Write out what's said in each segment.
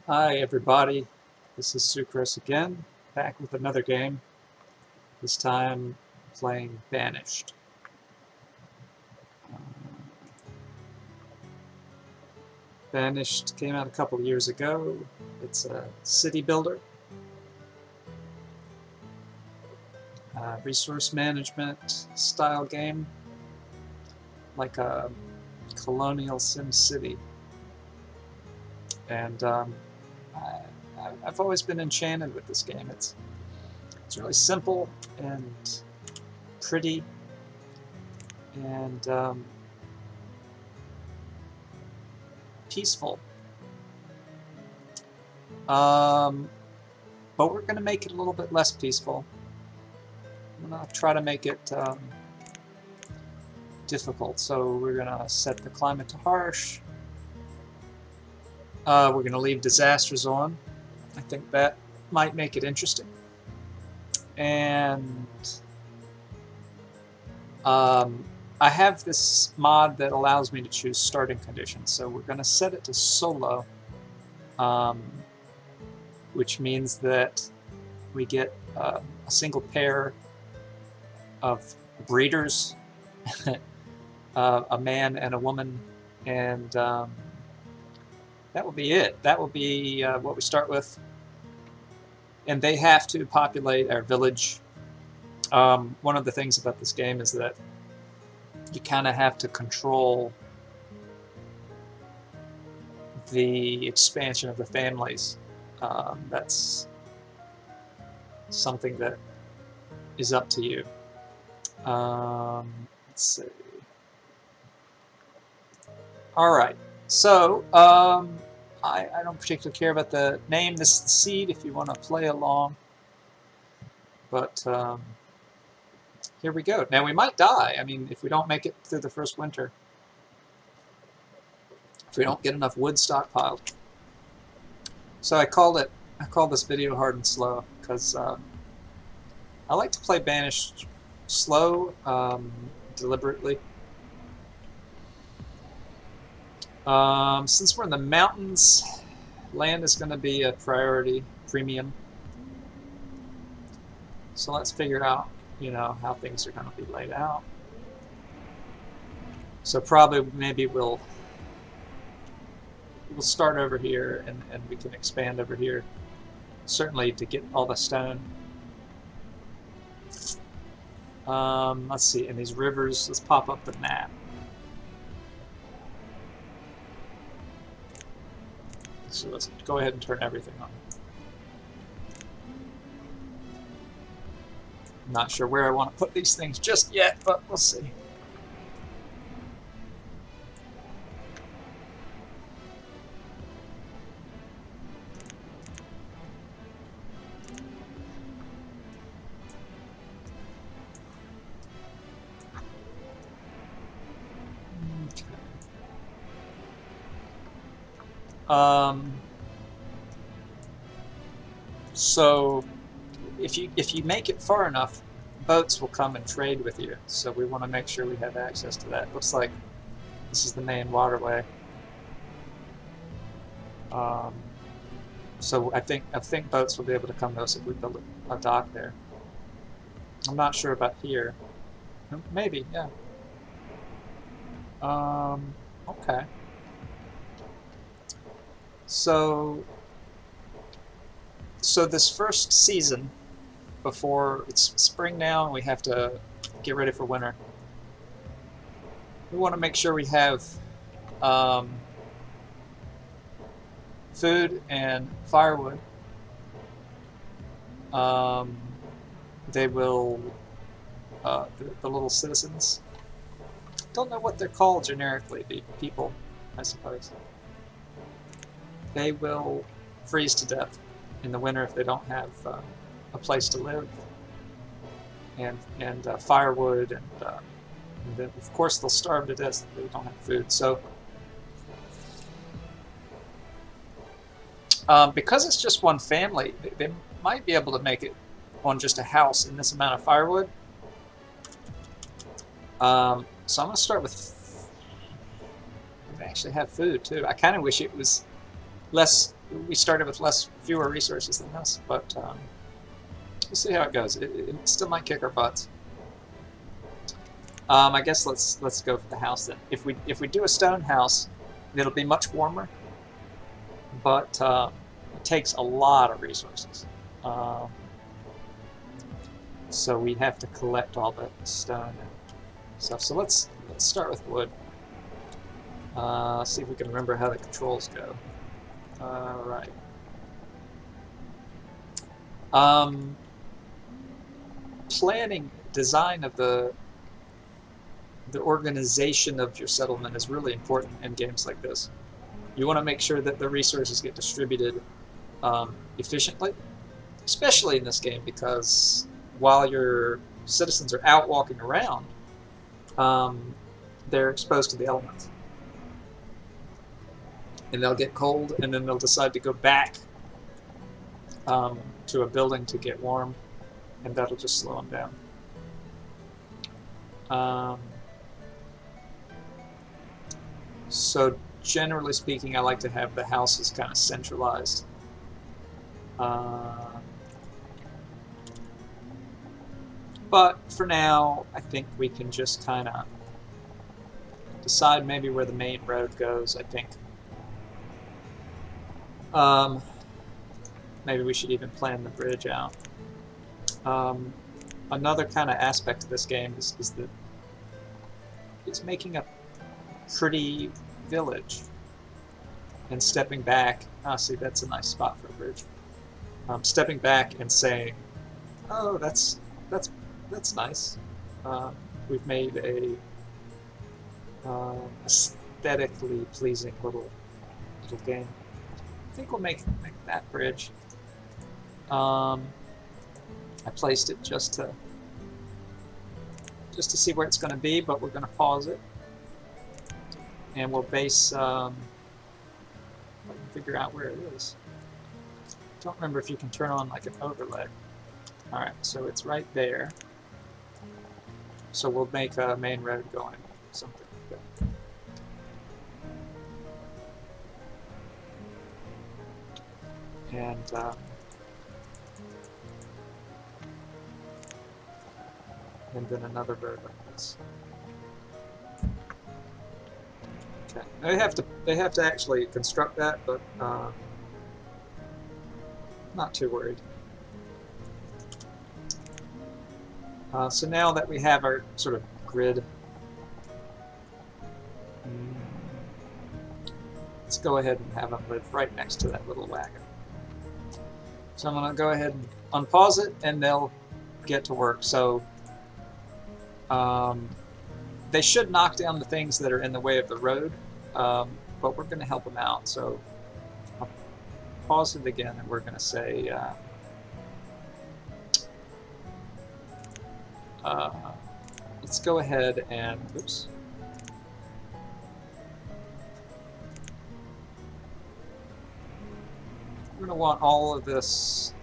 Hi everybody, this is Sucrose again, back with another game, this time playing Banished. Uh, Banished came out a couple years ago. It's a city builder, resource management style game, like a colonial Sim City. And I've always been enchanted with this game. It's really simple and pretty, and peaceful. But we're going to make it a little bit less peaceful. I'm going to try to make it difficult. So we're going to set the climate to harsh. We're going to leave disasters on. I think that might make it interesting. And I have this mod that allows me to choose starting conditions. So we're going to set it to solo, which means that we get a single pair of breeders, a man and a woman, and that will be it. That will be what we start with. And they have to populate our village. One of the things about this game is that you kind of have to control the expansion of the families. That's something that is up to you. Let's see. Alright, so I don't particularly care about the name. This is the seed if you want to play along. But here we go. Now we might die. I mean, if we don't make it through the first winter. If we don't get enough wood stockpiled. So I call this video hard and slow because I like to play Banished slow, deliberately. Since we're in the mountains, land is going to be a priority, premium. So let's figure out, you know, how things are going to be laid out. So probably maybe we'll start over here and we can expand over here, certainly to get all the stone. Let's see, in these rivers, let's pop up the map. So let's go ahead and turn everything on. I'm not sure where I want to put these things just yet, but we'll see. So if you make it far enough, boats will come and trade with you. So we want to make sure we have access to that. Looks like this is the main waterway. So I think boats will be able to come to us if we build a dock there. I'm not sure about here. Maybe, yeah. Okay. So this first season, before it's spring now and we have to get ready for winter, we want to make sure we have food and firewood. They will, the little citizens, don't know what they're called generically, the people, I suppose. They will freeze to death in the winter if they don't have a place to live, and firewood, and then of course they'll starve to death if they don't have food. So because it's just one family, they might be able to make it on just a house in this amount of firewood. So I'm going to start with... I actually have food too. I kind of wish it was we started with fewer resources than this, but we'll see how it goes. It still might kick our butts. I guess let's go for the house then. If we do a stone house, it'll be much warmer, but it takes a lot of resources. So we have to collect all the stone and stuff. So let's start with wood. See if we can remember how the controls go. Right. Planning, design of the organization of your settlement is really important in games like this. You want to make sure that the resources get distributed efficiently, especially in this game, because while your citizens are out walking around, they're exposed to the elements. And they'll get cold, and then they'll decide to go back to a building to get warm, and that'll just slow them down. So generally speaking, I like to have the houses kind of centralized. But for now, I think we can just kind of decide maybe where the main road goes, I think. Maybe we should even plan the bridge out. Another kind of aspect of this game is that it's making a pretty village and stepping back. See, that's a nice spot for a bridge. Stepping back and saying, "Oh, that's nice. We've made a aesthetically pleasing little game." I think we'll make that bridge. I placed it just to see where it's going to be, but we're going to pause it, and we'll base. Figure out where it is. Don't remember if you can turn on like an overlay. All right, so it's right there. So we'll make a main road going something like that. And then another road like this. Okay, they have to actually construct that, but not too worried. So now that we have our sort of grid, let's go ahead and have them live right next to that little wagon. So I'm going to go ahead and unpause it, and they'll get to work. So they should knock down the things that are in the way of the road, but we're going to help them out. So I'll pause it again, and we're going to say let's go ahead and oops. We're going to want all of this.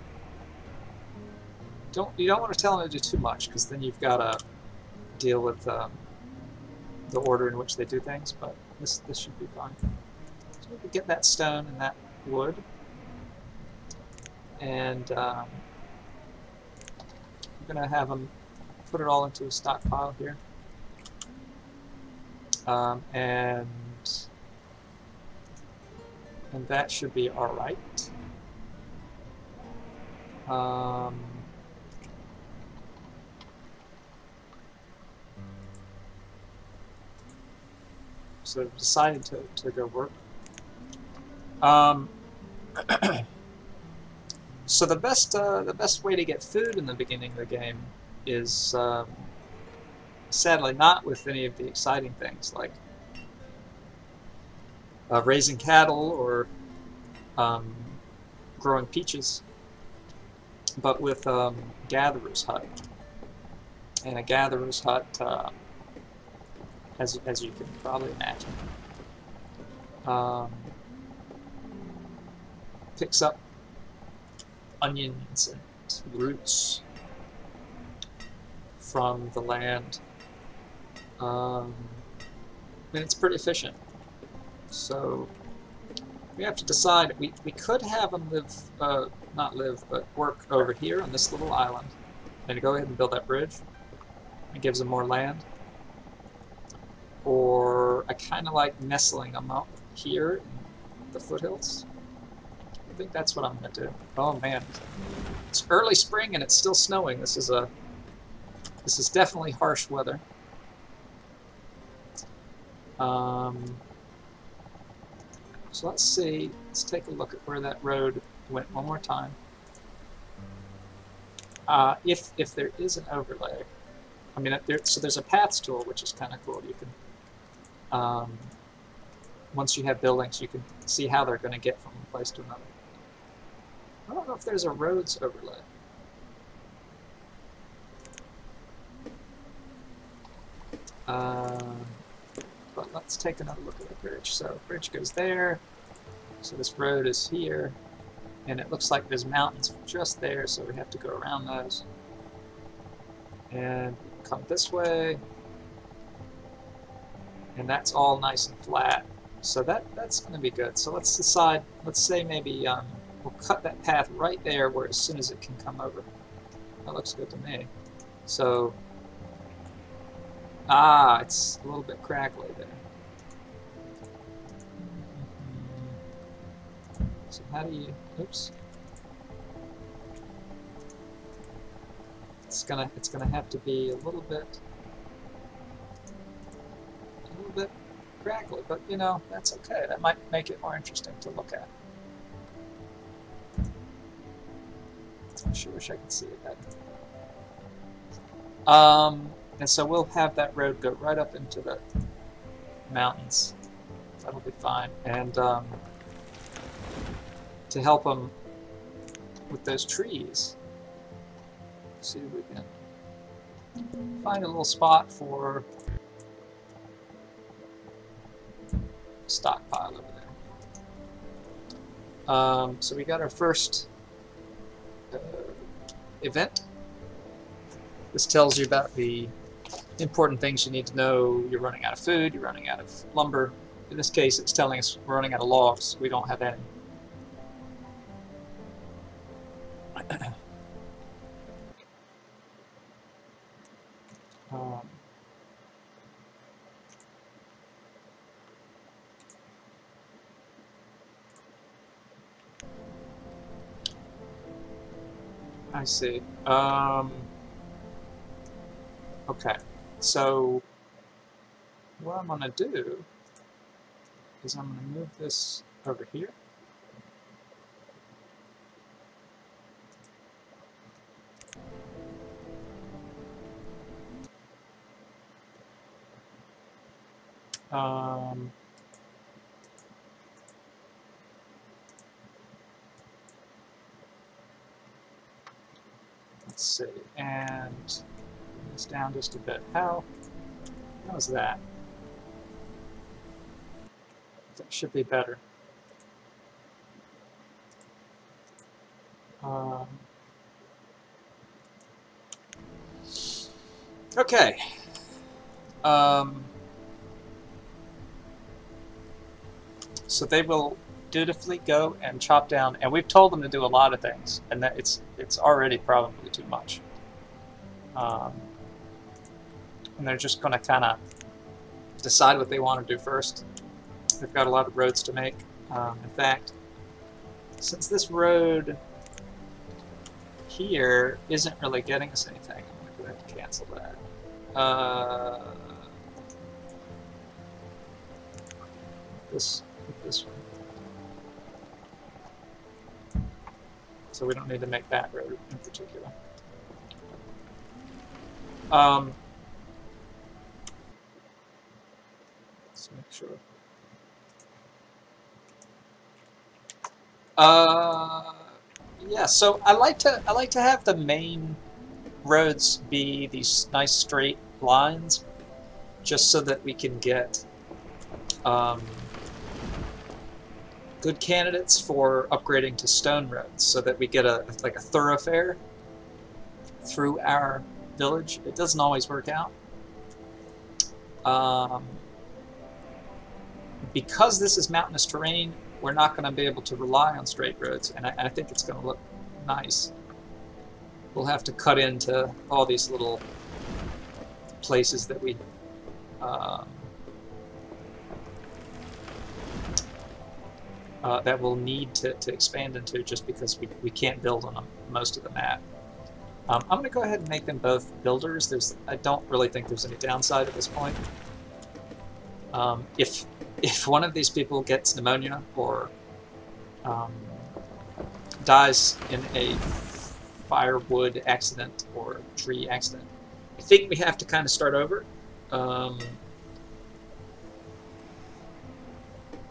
You don't want to tell them to do too much, because then you've got to deal with the order in which they do things. But this should be fine. So we can get that stone and that wood, and we're going to have them put it all into a stockpile here, and that should be all right. So I've decided to go work. So the best way to get food in the beginning of the game is sadly not with any of the exciting things like raising cattle or growing peaches, but with gatherer's hut. And a gatherer's hut, as you can probably imagine, picks up onions and roots from the land, and it's pretty efficient. So we have to decide. We could have them live, not live, but work over here on this little island. And go ahead and build that bridge. It gives them more land. Or I kind of like nestling them up here in the foothills. I think that's what I'm going to do. Oh man, it's early spring and it's still snowing. This is definitely harsh weather. So let's see. Let's take a look at where that road went one more time. If there is an overlay, I mean, so there's a paths tool, which is kind of cool. You can, once you have buildings, you can see how they're going to get from one place to another. I don't know if there's a roads overlay. But let's take another look at the bridge. So the bridge goes there. So this road is here. And it looks like there's mountains just there, so we have to go around those. And come this way. And that's all nice and flat. So that's going to be good. So let's decide, let's say maybe we'll cut that path right there where as soon as it can come over. That looks good to me. So, it's a little bit crackly there. So how do you, oops. It's gonna have to be a little bit crackly, but you know, that's okay. That might make it more interesting to look at. I sure wish I could see it better. And so we'll have that road go right up into the mountains. That'll be fine. And to help them with those trees, see if we can find a little spot for stockpile over there. So we got our first event. This tells you about the important things you need to know. You're running out of food, you're running out of lumber. In this case, it's telling us we're running out of logs. We don't have any. I see. Okay, so what I'm going to do is I'm going to move this over here. Let's see, and bring this down just a bit. How's that? That should be better. Okay. So they will dutifully go and chop down, and we've told them to do a lot of things, and that it's already probably too much. And they're just going to kind of decide what they want to do first. They've got a lot of roads to make. In fact, since this road here isn't really getting us anything, I'm going to go ahead and cancel that. This one. So we don't need to make that road in particular. Let's make sure. Yeah, so I like to have the main roads be these nice straight lines, just so that we can get good candidates for upgrading to stone roads, so that we get like a thoroughfare through our village. It doesn't always work out. Because this is mountainous terrain, we're not going to be able to rely on straight roads, and I think it's going to look nice. We'll have to cut into all these little places that we that we'll need to expand into, just because we can't build on most of the map. I'm going to go ahead and make them both builders. I don't really think there's any downside at this point. If one of these people gets pneumonia or dies in a firewood accident or tree accident, I think we have to kind of start over.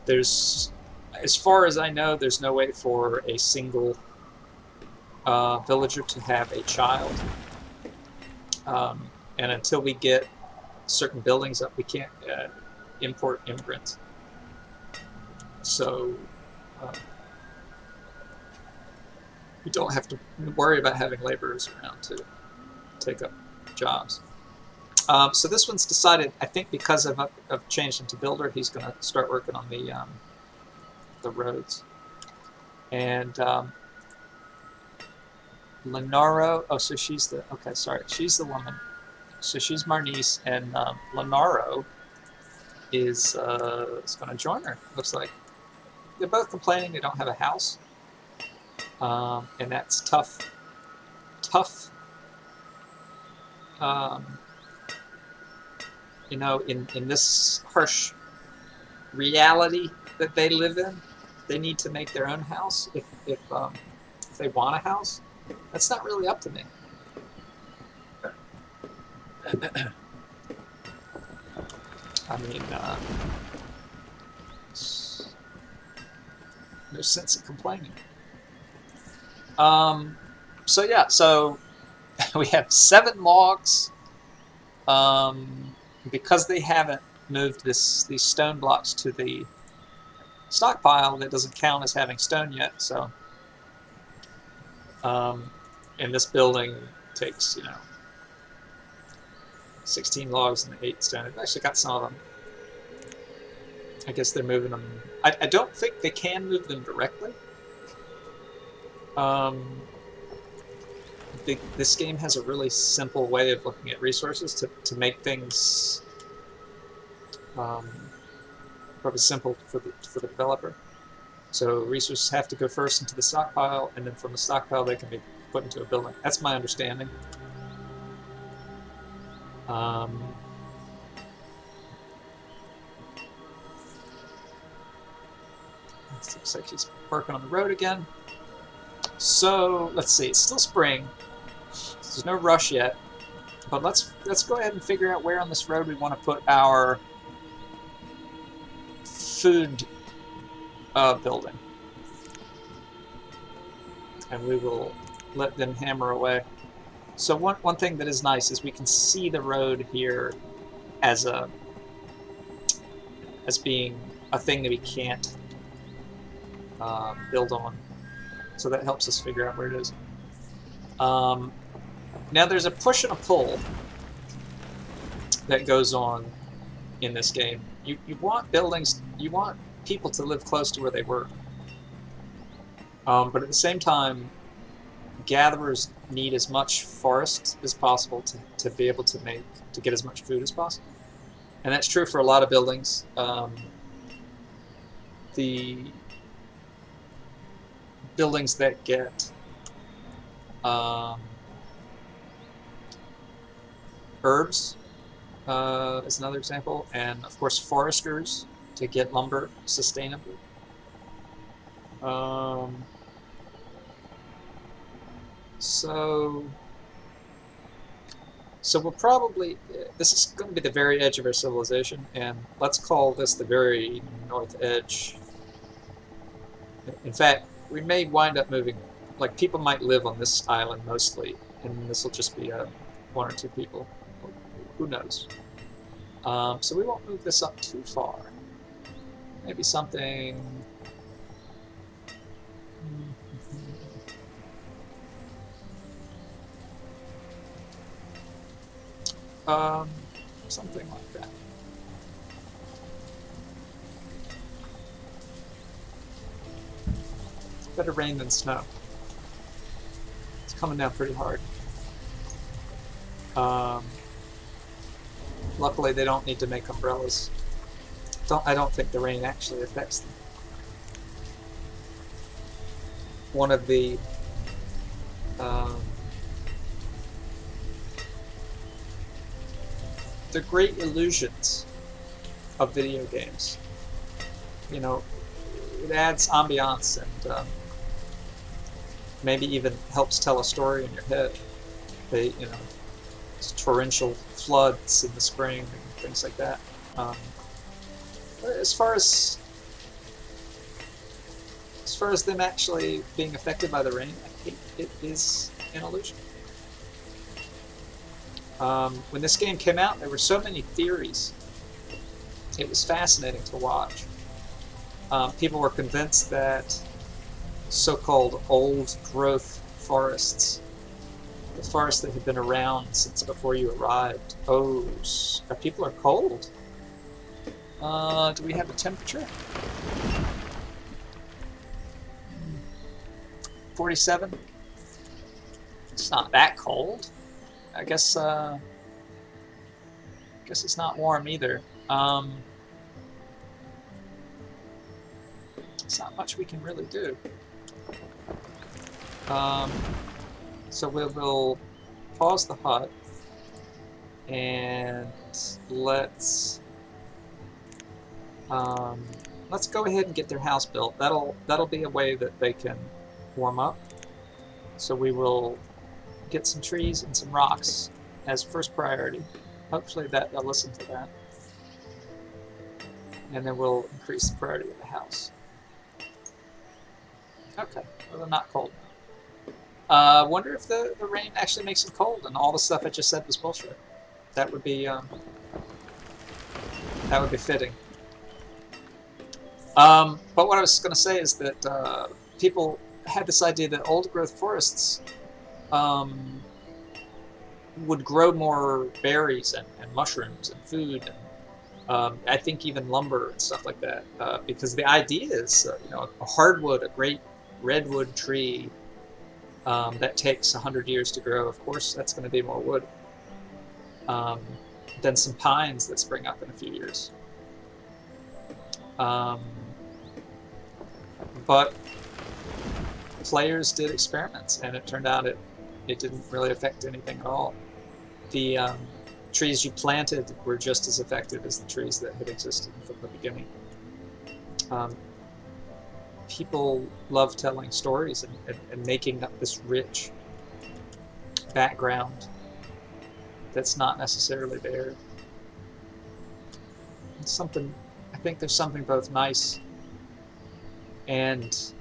There's, as far as I know, there's no way for a single villager to have a child. And until we get certain buildings up, we can't import immigrants. So we don't have to worry about having laborers around to take up jobs. So this one's decided, I think because I've changed him to builder, he's going to start working on the roads. And Lenaro, oh, so she's the, okay, sorry, she's the woman. So she's Marnice, and Lenaro is going to join her, looks like. They're both complaining they don't have a house. And that's tough. You know, in this harsh reality that they live in, they need to make their own house if they want a house. That's not really up to me. I mean, no sense in complaining. So yeah, so we have 7 logs. Because they haven't moved these stone blocks to the stockpile, that doesn't count as having stone yet. So, and this building takes, you know, 16 logs and 8 stone. I've actually got some of them. I guess they're moving them. I don't think they can move them directly. This game has a really simple way of looking at resources to make things probably simple for the developer. So resources have to go first into the stockpile, and then from the stockpile they can be put into a building. That's my understanding. It looks like he's working on the road again. So let's see, it's still spring. There's no rush yet, but let's go ahead and figure out where on this road we want to put our food building, and we will let them hammer away. So one thing that is nice is we can see the road here as being a thing that we can't build on. So that helps us figure out where it is. Now there's a push and a pull that goes on in this game. You want buildings, you want people to live close to where they work. But at the same time, gatherers need as much forest as possible to be able to get as much food as possible. And that's true for a lot of buildings. The buildings that get herbs is another example, and of course foresters to get lumber sustainably. So we'll probably, this is going to be the very edge of our civilization, and let's call this the very north edge. In fact, we may wind up moving, like people might live on this island mostly, and this will just be 1 or 2 people. Who knows? So we won't move this up too far. Maybe something... something like that. Better rain than snow. It's coming down pretty hard. Luckily, they don't need to make umbrellas. I don't think the rain actually affects them. One of the great illusions of video games. You know, it adds ambiance and maybe even helps tell a story in your head. You know, torrential floods in the spring and things like that. As far as them actually being affected by the rain, I think it is an illusion. When this game came out, there were so many theories. It was fascinating to watch. People were convinced that so-called old-growth forests, the forests that had been around since before you arrived, people are cold. Do we have a temperature? 47? It's not that cold. I guess it's not warm either. It's not much we can really do. So we'll pause the hut and let's go ahead and get their house built. That'll be a way that they can warm up. So we will get some trees and some rocks as first priority. Hopefully they'll listen to that. And then we'll increase the priority of the house. Okay, well, they're not cold now. Wonder if the rain actually makes them cold and all the stuff I just said was bullshit. That would be fitting. But what I was going to say is that people had this idea that old growth forests would grow more berries and mushrooms and food and I think even lumber and stuff like that, because the idea is you know, a hardwood, a great redwood tree that takes 100 years to grow, of course that's going to be more wood than some pines that spring up in a few years. But players did experiments and it turned out it didn't really affect anything at all. The trees you planted were just as effective as the trees that had existed from the beginning. People love telling stories and making up this rich background that's not necessarily there. It's something, I think there's something both nice and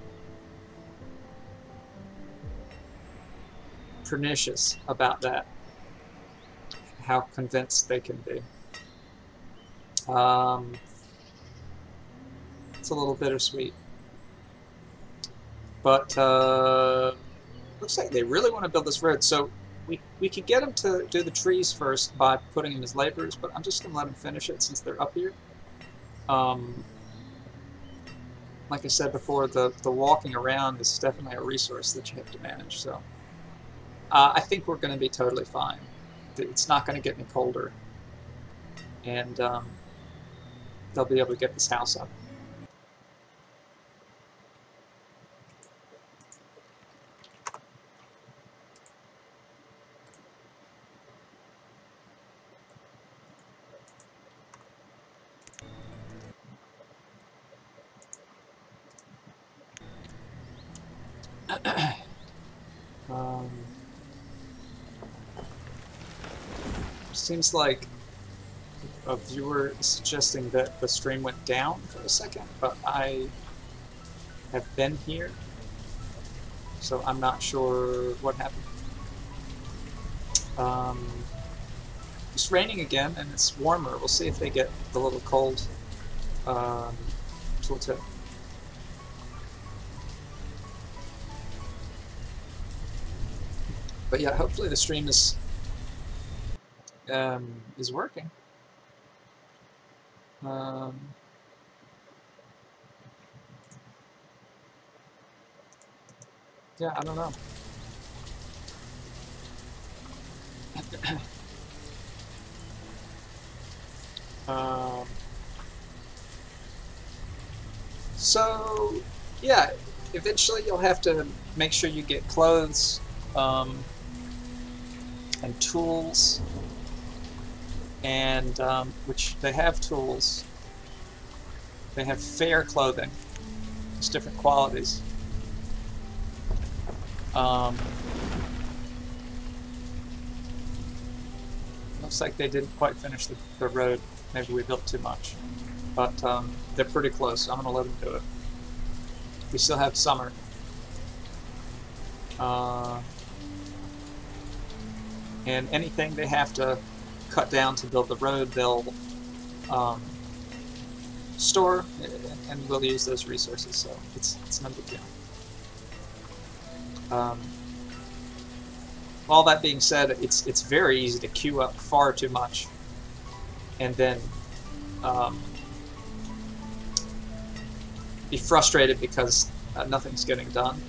pernicious about that. How convinced they can be. It's a little bittersweet. But looks like they really want to build this road. So we could get them to do the trees first by putting them as laborers, but I'm just going to let them finish it since they're up here. Like I said before, the walking around is definitely a resource that you have to manage. So I think we're going to be totally fine. It's not going to get any colder, and they'll be able to get this house up. Seems like a viewer is suggesting that the stream went down for a second, but I have been here, so I'm not sure what happened. It's raining again, and it's warmer. We'll see if they get the little cold tooltip. But yeah, hopefully the stream is working. Yeah, I don't know. um, so, yeah, eventually you'll have to make sure you get clothes and tools, and which they have tools. They have fair clothing. It's different qualities. Looks like they didn't quite finish the road. Maybe we built too much. But they're pretty close. I'm going to let them do it. We still have summer. And anything they have to cut down to build the road, they'll store, and we'll use those resources. So it's no big deal. All that being said, it's very easy to queue up far too much, and then be frustrated because nothing's getting done.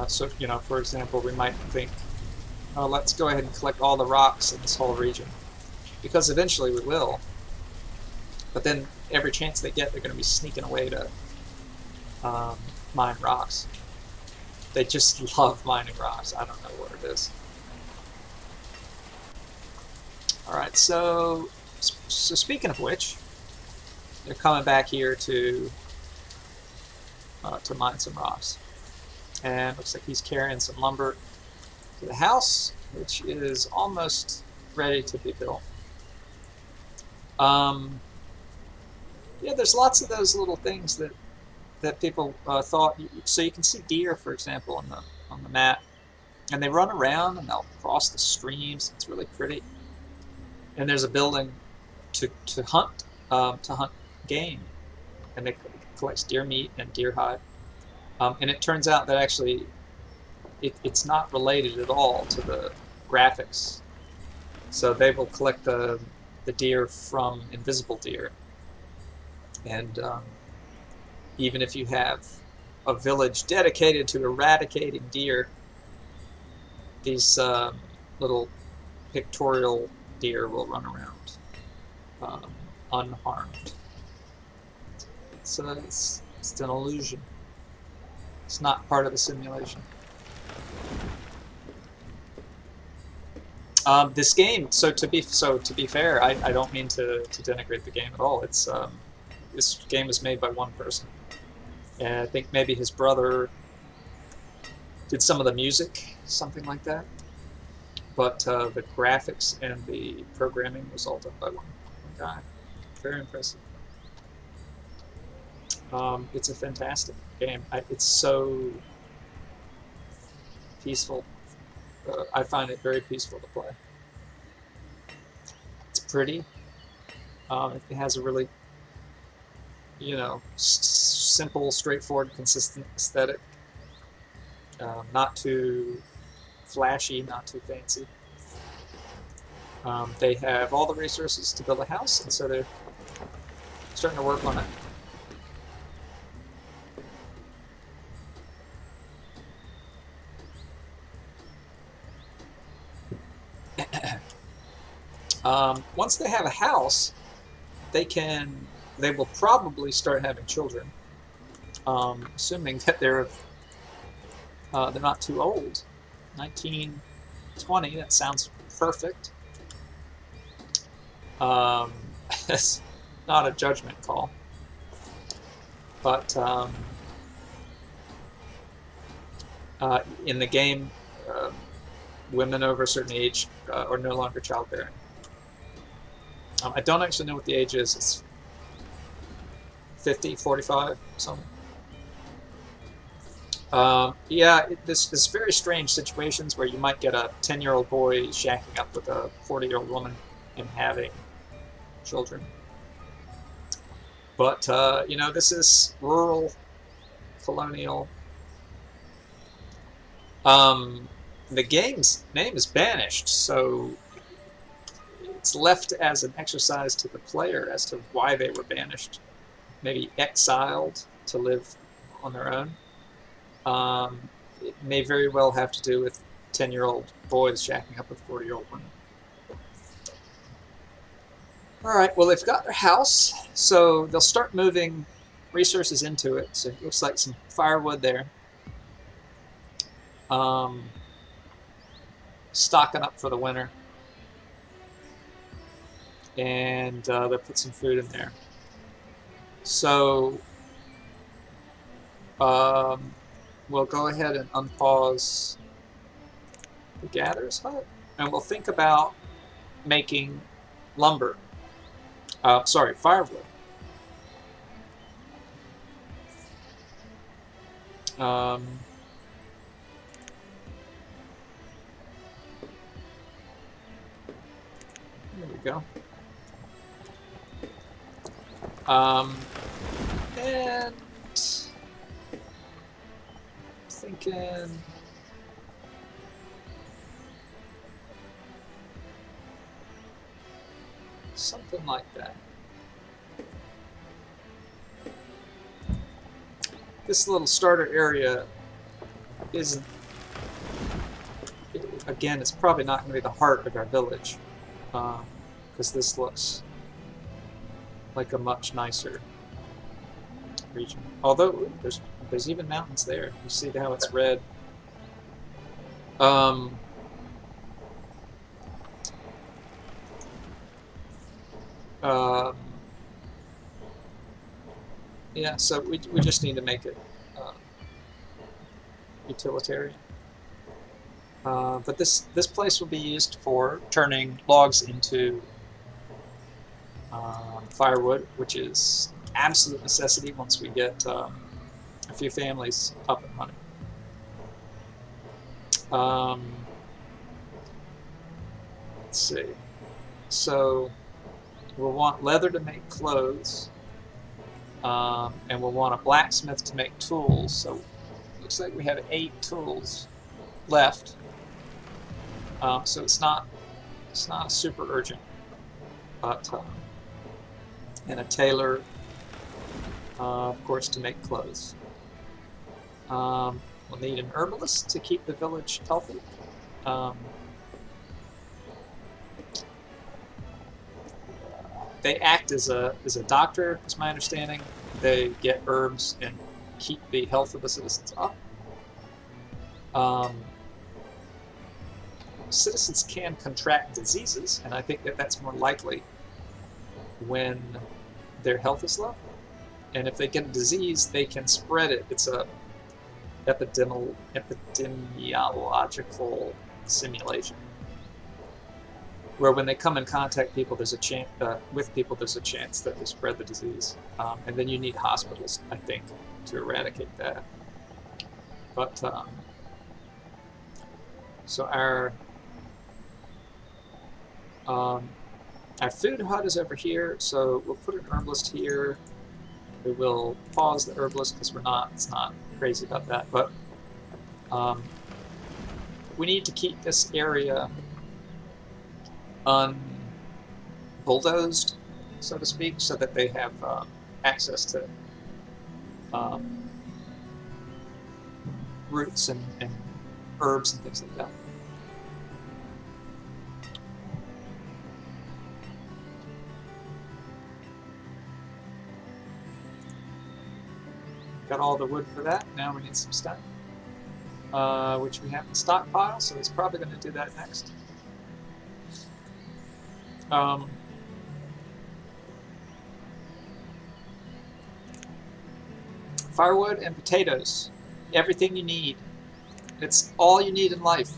So, you know, for example, we might think, oh, let's go ahead and collect all the rocks in this whole region, because eventually we will. But then every chance they get, they're going to be sneaking away to mine rocks. They just love mining rocks. I don't know what it is. Alright, so speaking of which, they're coming back here to mine some rocks. And looks like he's carrying some lumber to the house, which is almost ready to be built. Yeah, there's lots of those little things that people thought. So you can see deer, for example, on the map, and they run around and they'll cross the streams. It's really pretty. And there's a building to hunt game, and it collects deer meat and deer hide. And it turns out that actually it's not related at all to the graphics. So they will collect the deer from invisible deer. And even if you have a village dedicated to eradicating deer, these little pictorial deer will run around unharmed. So it's an illusion. It's not part of the simulation. This game, so to be fair, I don't mean to denigrate the game at all. It's this game was made by one person, and I think maybe his brother did some of the music, something like that. But the graphics and the programming was all done by one guy. Very impressive. It's a fantastic game. It's so peaceful. I find it very peaceful to play. It's pretty. It has a really, you know, simple, straightforward, consistent aesthetic. Not too flashy, not too fancy. They have all the resources to build a house, and so they're starting to work on it. Once they have a house, they will probably start having children, assuming that they're not too old. 19, 20, that sounds perfect. It's not a judgment call, but in the game, women over a certain age are no longer childbearing. I don't actually know what the age is. It's 50, 45, something. Yeah, there's very strange situations where you might get a 10-year-old boy shacking up with a 40-year-old woman and having children. But, you know, this is rural, colonial. the game's name is Banished, so it's left as an exercise to the player as to why they were banished. Maybe exiled to live on their own. It may very well have to do with 10-year-old boys shacking up with 40-year-old women. All right, well, they've got their house, so they'll start moving resources into it. So it looks like some firewood there. Stocking up for the winter. And they'll put some food in there. So we'll go ahead and unpause the gatherer's hut, and we'll think about making lumber. Sorry, firewood. There we go. And thinking something like that. This little starter area isn't, again, it's probably not going to be the heart of our village, because this looks like a much nicer region. Although ooh, there's even mountains there. You see how it's red. Yeah, so we just need to make it utilitarian. But this place will be used for turning logs into firewood, which is absolute necessity once we get a few families up and running. Let's see. So we'll want leather to make clothes, and we'll want a blacksmith to make tools. So it looks like we have 8 tools left. So it's not super urgent, but and a tailor, of course, to make clothes. We'll need an herbalist to keep the village healthy. They act as a doctor, is my understanding. They get herbs and keep the health of the citizens up. Citizens can contract diseases, and I think that that's more likely when their health is low. And if they get a disease, they can spread it. It's a epidemiological simulation, where when they come in contact people, there's a chance with people, there's a chance that they spread the disease, and then you need hospitals, I think, to eradicate that. But so our food hut is over here, so we'll put an herbalist here. We will pause the herbalist because it's not crazy about that, but we need to keep this area unbulldozed, so to speak, so that they have access to roots and herbs and things like that. Got all the wood for that. Now we need some stone, which we have in stockpile, so he's probably going to do that next. Firewood and potatoes. Everything you need. It's all you need in life.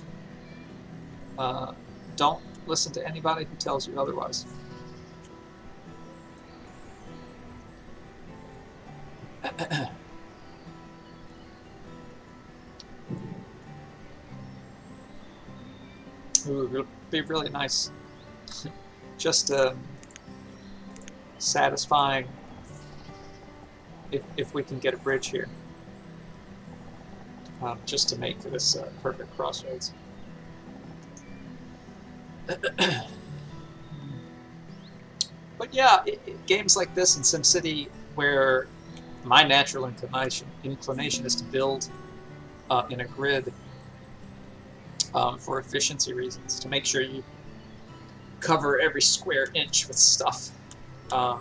Don't listen to anybody who tells you otherwise. Ooh, it'll be really nice. Just satisfying if we can get a bridge here, just to make this perfect crossroads. But yeah, games like this in SimCity, where my natural inclination is to build in a grid for efficiency reasons, to make sure you cover every square inch with stuff. Um,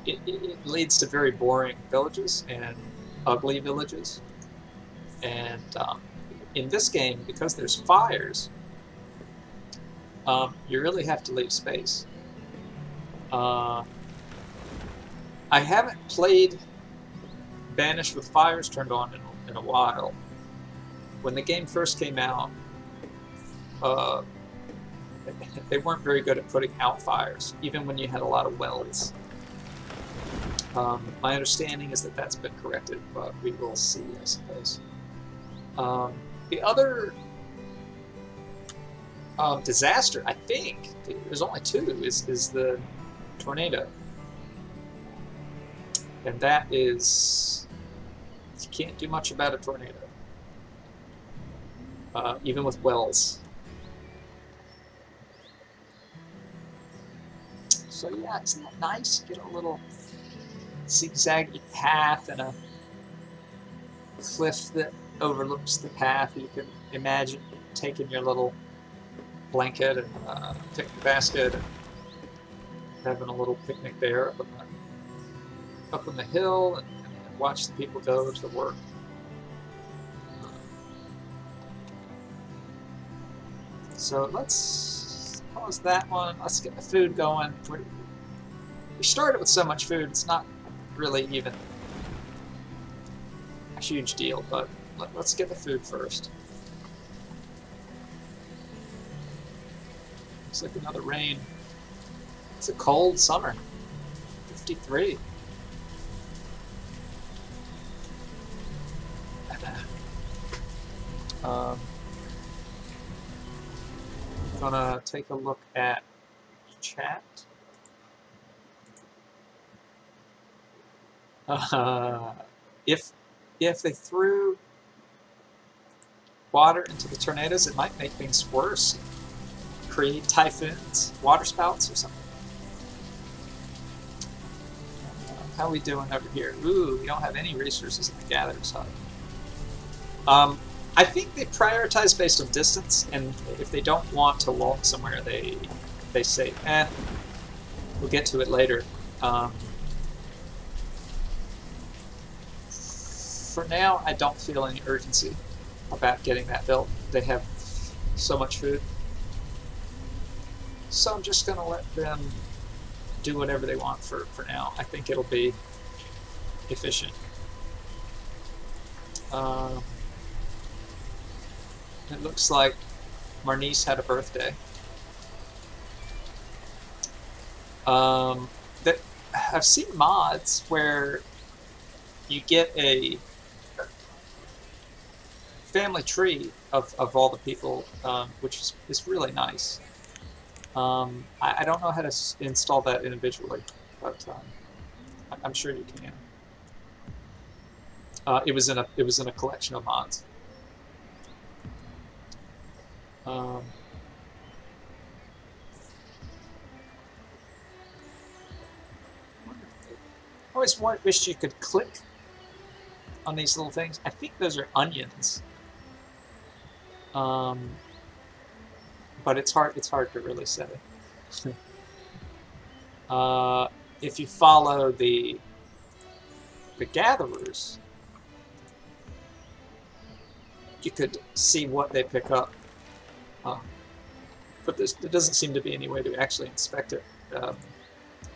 it leads to very boring villages and ugly villages. And in this game, because there's fires, you really have to leave space. I haven't played Banished with fires turned on in a while. When the game first came out, they weren't very good at putting out fires, even when you had a lot of wells. My understanding is that that's been corrected, but we will see, I suppose. The other disaster, I think, there's only two, is the tornado. And that is, you can't do much about a tornado, even with wells. So yeah, isn't that nice? Get a little zigzaggy path and a cliff that overlooks the path. You can imagine taking your little blanket and picnic basket and having a little picnic there up on the hill and watch the people go to work. So let's pause that one. Let's get the food going. We started with so much food, it's not really even a huge deal, but let's get the food first. Looks like another rain. It's a cold summer. 53. Gonna take a look at chat. If they threw water into the tornadoes, it might make things worse. Create typhoons, water spouts, or something. How are we doing over here? Ooh, we don't have any resources in the Gatherer's Hub. I think they prioritize based on distance, and if they don't want to walk somewhere, they say, we'll get to it later. For now, I don't feel any urgency about getting that built. They have so much food. So I'm just going to let them do whatever they want for now. I think it'll be efficient. It looks like Marnice had a birthday. I've seen mods where you get a family tree of all the people, which is really nice. I don't know how to install that individually, but I'm sure you can. It was in a collection of mods. I always wished you could click on these little things. I think those are onions. But it's hard to really say. If you follow the gatherers, you could see what they pick up. But there doesn't seem to be any way to actually inspect it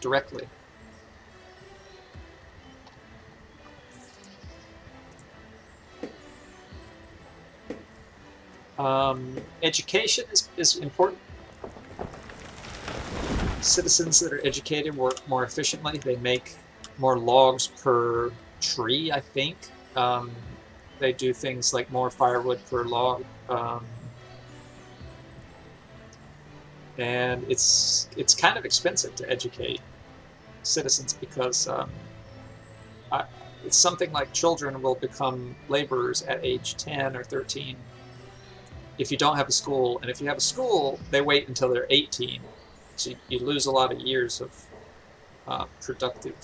directly. Education is important. Citizens that are educated work more efficiently. They make more logs per tree, I think. They do things like more firewood per log. And it's kind of expensive to educate citizens because it's something like children will become laborers at age 10 or 13. if you don't have a school. And if you have a school, they wait until they're 18. So you lose a lot of years of productive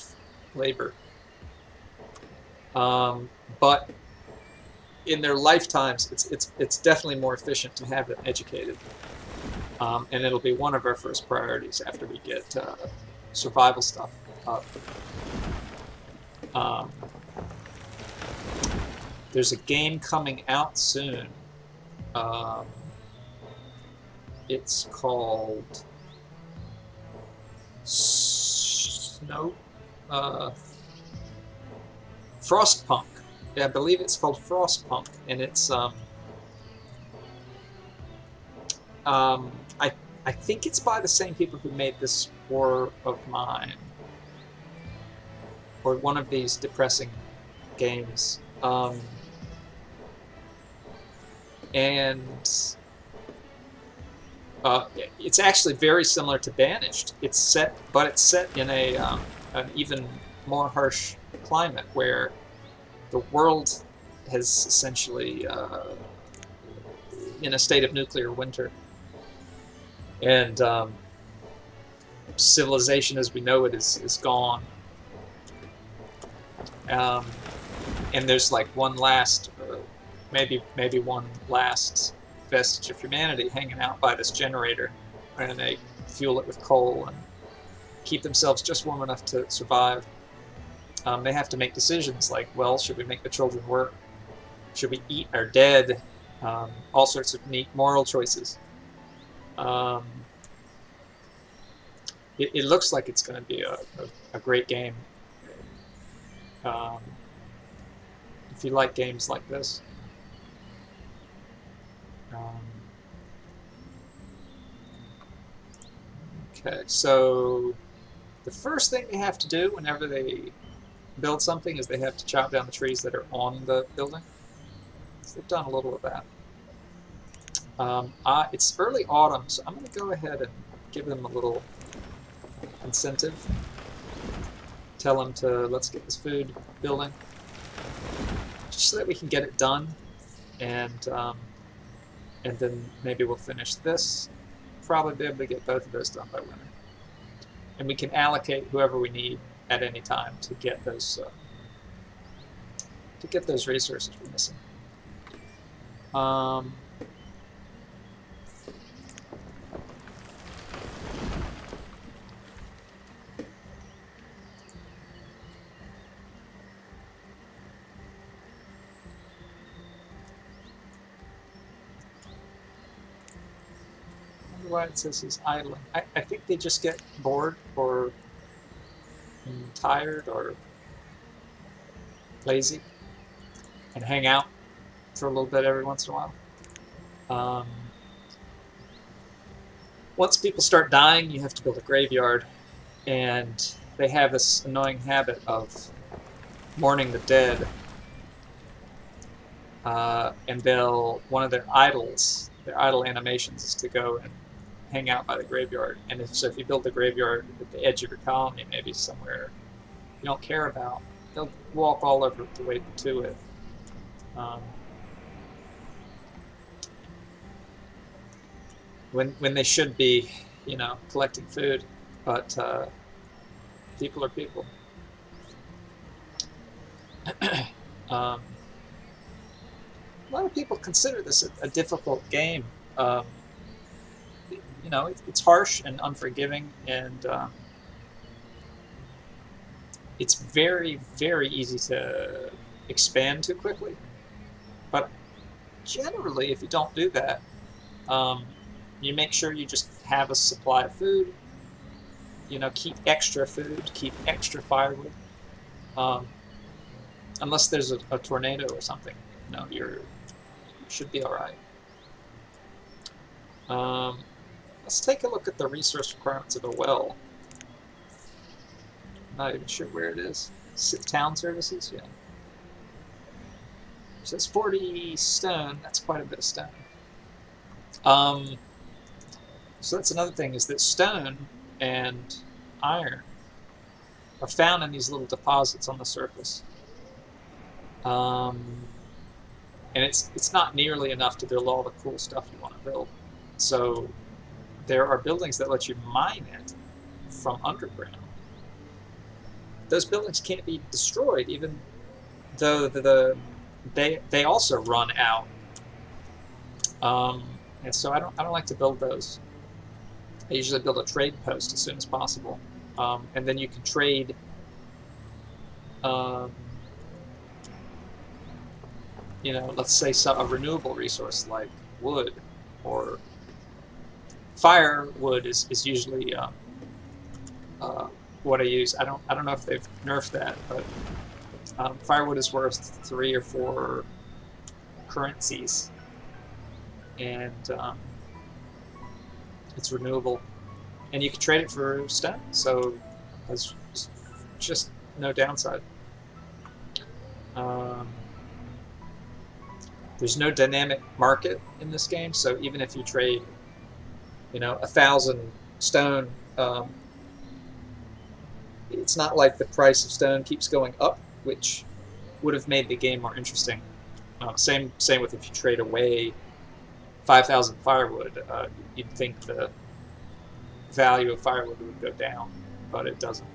labor. But in their lifetimes, it's definitely more efficient to have them educated. And it'll be one of our first priorities after we get survival stuff up. There's a game coming out soon. It's called Frostpunk. Yeah, I believe it's called Frostpunk, and it's I think it's by the same people who made this War of Mine, or one of these depressing games. And it's actually very similar to Banished. It's set in a an even more harsh climate where the world has essentially in a state of nuclear winter, and civilization as we know it is gone. And there's like one last, maybe one last vestige of humanity hanging out by this generator, and they fuel it with coal and keep themselves just warm enough to survive. They have to make decisions like, well, should we make the children work? Should we eat our dead? All sorts of neat moral choices. It looks like it's going to be a great game. If you like games like this. Okay, so the first thing they have to do whenever they build something is they have to chop down the trees that are on the building. So they've done a little of that. It's early autumn, so I'm going to go ahead and give them a little incentive. Tell them to let's get this food building, just so that we can get it done, and then maybe we'll finish this. Probably be able to get both of those done by winter, and we can allocate whoever we need at any time to get those resources we're missing. Why it says he's idling. I think they just get bored or tired or lazy and hang out for a little bit every once in a while. Once people start dying, you have to build a graveyard, and they have this annoying habit of mourning the dead, and one of their idle animations is to go and hang out by the graveyard. And if you build the graveyard at the edge of your colony, maybe somewhere you don't care about, they'll walk all over the way to it. When they should be, collecting food, but people are people. A lot of people consider this a difficult game. It's harsh and unforgiving, and it's very, very easy to expand too quickly. But generally, if you don't do that, you make sure you just have a supply of food. Keep extra food, keep extra firewood. Unless there's a tornado or something, you should be all right. Let's take a look at the resource requirements of a well. I'm not even sure where it is. Town services? Yeah. It says 40 stone. That's quite a bit of stone. So that's another thing, is that stone and iron are found in these little deposits on the surface. and it's not nearly enough to build all the cool stuff you want to build. So there are buildings that let you mine it from underground. Those buildings can't be destroyed, even though they also run out. And so I don't like to build those. I usually build a trade post as soon as possible, and then you can trade. You know, let's say a renewable resource like wood or firewood is usually what I use. I don't know if they've nerfed that, but firewood is worth 3 or 4 currencies, and it's renewable, and you can trade it for stone. So there's just no downside. There's no dynamic market in this game, so even if you trade, you know, 1,000 stone, it's not like the price of stone keeps going up, which would have made the game more interesting. Same with if you trade away 5,000 firewood, you'd think the value of firewood would go down, but it doesn't.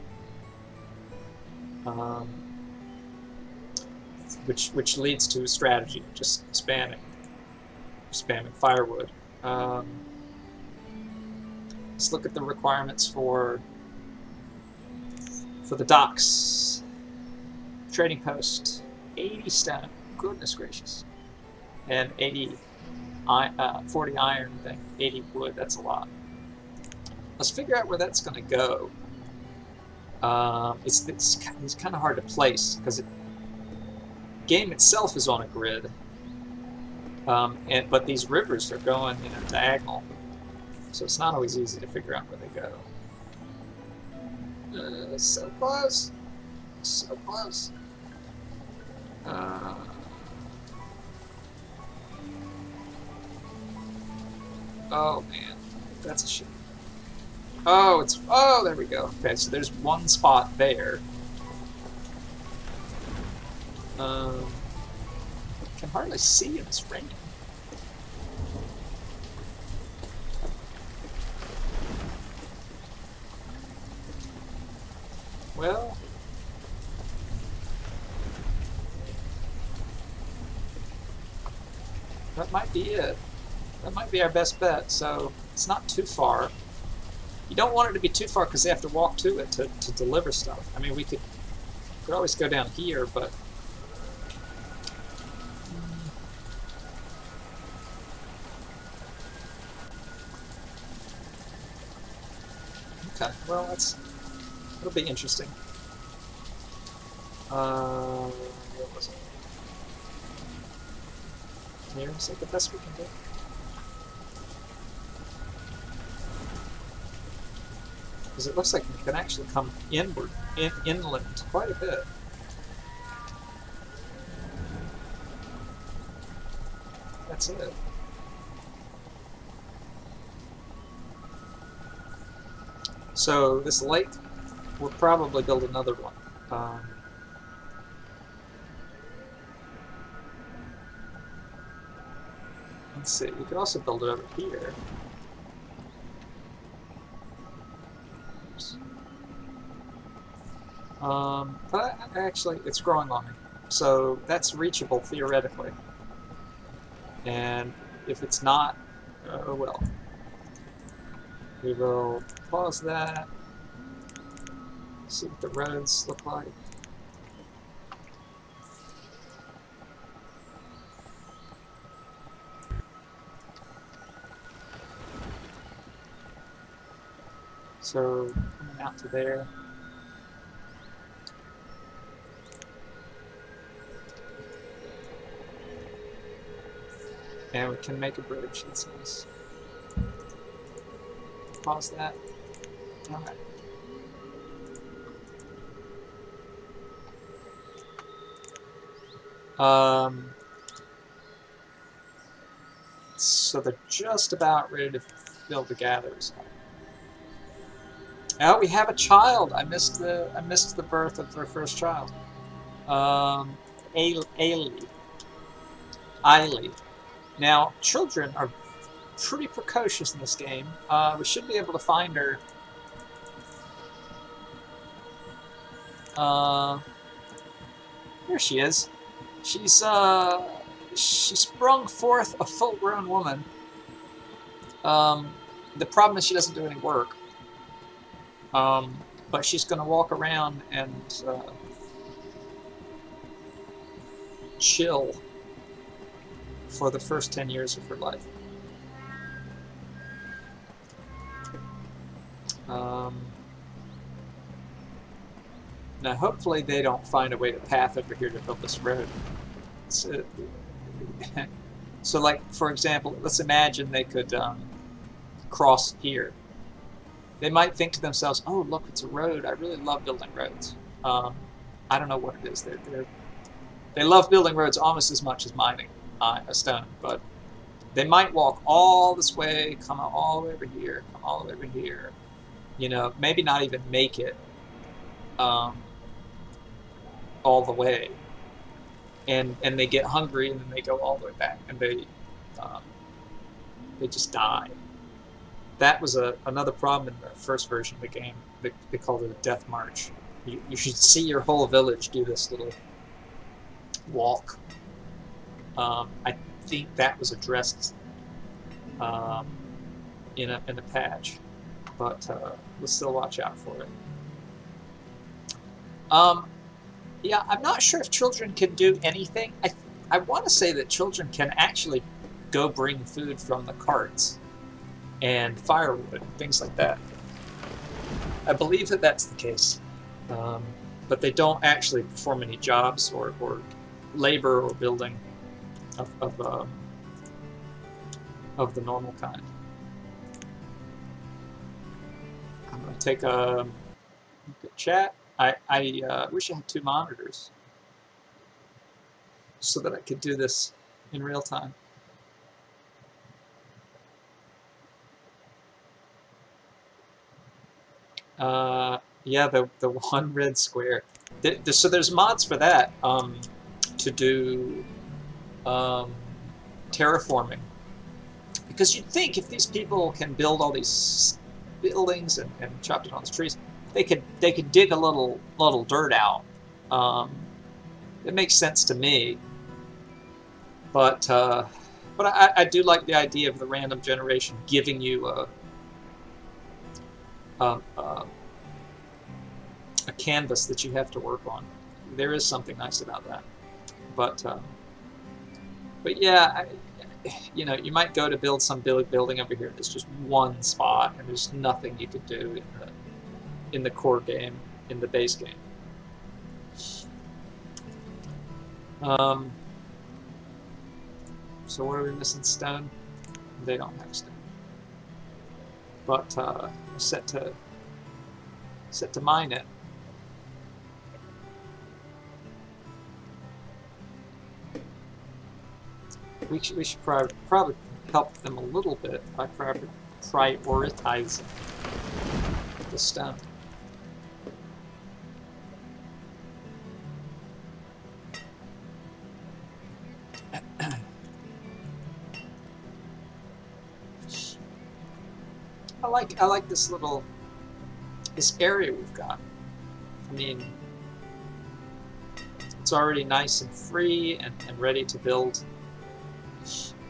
Which leads to a strategy, just spamming firewood. Let's look at the requirements for the docks. Trading post, 80 stone. Goodness gracious. And 40 iron thing, 80 wood. That's a lot. Let's figure out where that's going to go. It's kind of hard to place because the game itself is on a grid, but these rivers are going, you know, diagonal, so it's not always easy to figure out where they go. So close, so close. Oh man, that's a shame. Oh, there we go. Okay, so there's one spot there. Can hardly see in this rain. Well, that might be it. That might be our best bet, so it's not too far. You don't want it to be too far because they have to walk to it to deliver stuff. I mean, we could always go down here, but... Okay, well, it'll be interesting. What was it? Here, is that the best we can do? Because it looks like we can actually come inland quite a bit. That's it. So this lake, we'll probably build another one. Let's see, we could also build it over here. But actually, it's growing on me, so that's reachable theoretically. And if it's not, oh well. We will pause that, see what the roads look like. So, coming out to there. And we can make a bridge, that's nice. Pause that. Alright. So they're just about ready to build the gatherers. Now we have a child. I missed the birth of their first child. Ailey. Eiley. Now, children are pretty precocious in this game. We should be able to find her. Here she is. She sprung forth a full-grown woman. The problem is she doesn't do any work. But she's going to walk around and chill for the first 10 years of her life. Now, hopefully they don't find a way to path over here to build this road. So, like, for example, let's imagine they could cross here. They might think to themselves, oh, look, it's a road. I really love building roads. I don't know what it is. They love building roads almost as much as mining a stone, but they might walk all this way, come all the way over here, come all the way over here. You know, maybe not even make it all the way, and they get hungry, and then they go all the way back, and they just die. That was another problem in the first version of the game. They called it a death march. You should see your whole village do this little walk. I think that was addressed in a patch, but we'll still watch out for it. Yeah, I'm not sure if children can do anything. I want to say that children can actually go bring food from the carts and firewood and things like that. I believe that that's the case. But they don't actually perform any jobs or labor or building of the normal kind. I'm going to take a look at chat. I wish I had 2 monitors so that I could do this in real time. Yeah, the one red square. So there's mods for that to do terraforming. Because you'd think if these people can build all these buildings and chop down all these trees, they could dig a little dirt out. It makes sense to me. But I do like the idea of the random generation giving you a canvas that you have to work on. There is something nice about that. But yeah, you know, you might go to build some building over here. There's just one spot, and there's nothing you could do in the core game, in the base game. So what are we missing? Stone? They don't have stone. But set to mine it. We should probably help them a little bit by prioritizing the stone. I like this area we've got. I mean, it's already nice and free and ready to build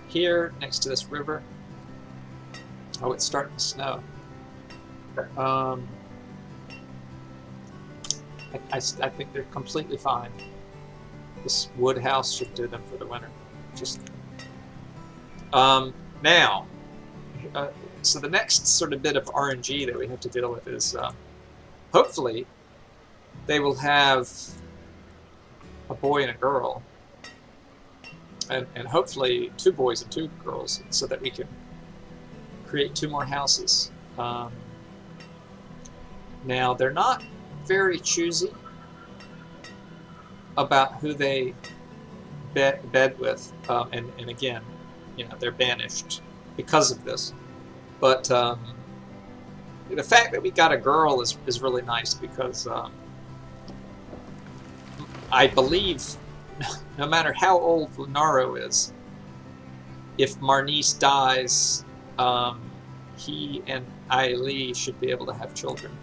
here next to this river. Oh, it's starting to snow. I think they're completely fine. This wood house should do them for the winter. Just now. So the next sort of bit of RNG that we have to deal with is hopefully they will have a boy and a girl, and hopefully 2 boys and 2 girls, so that we can create 2 more houses. Now, they're not very choosy about who they bed with, and again, you know, they're banished because of this. But the fact that we got a girl is really nice, because I believe no matter how old Lunaro is, if Marnice dies, he and Aili should be able to have children.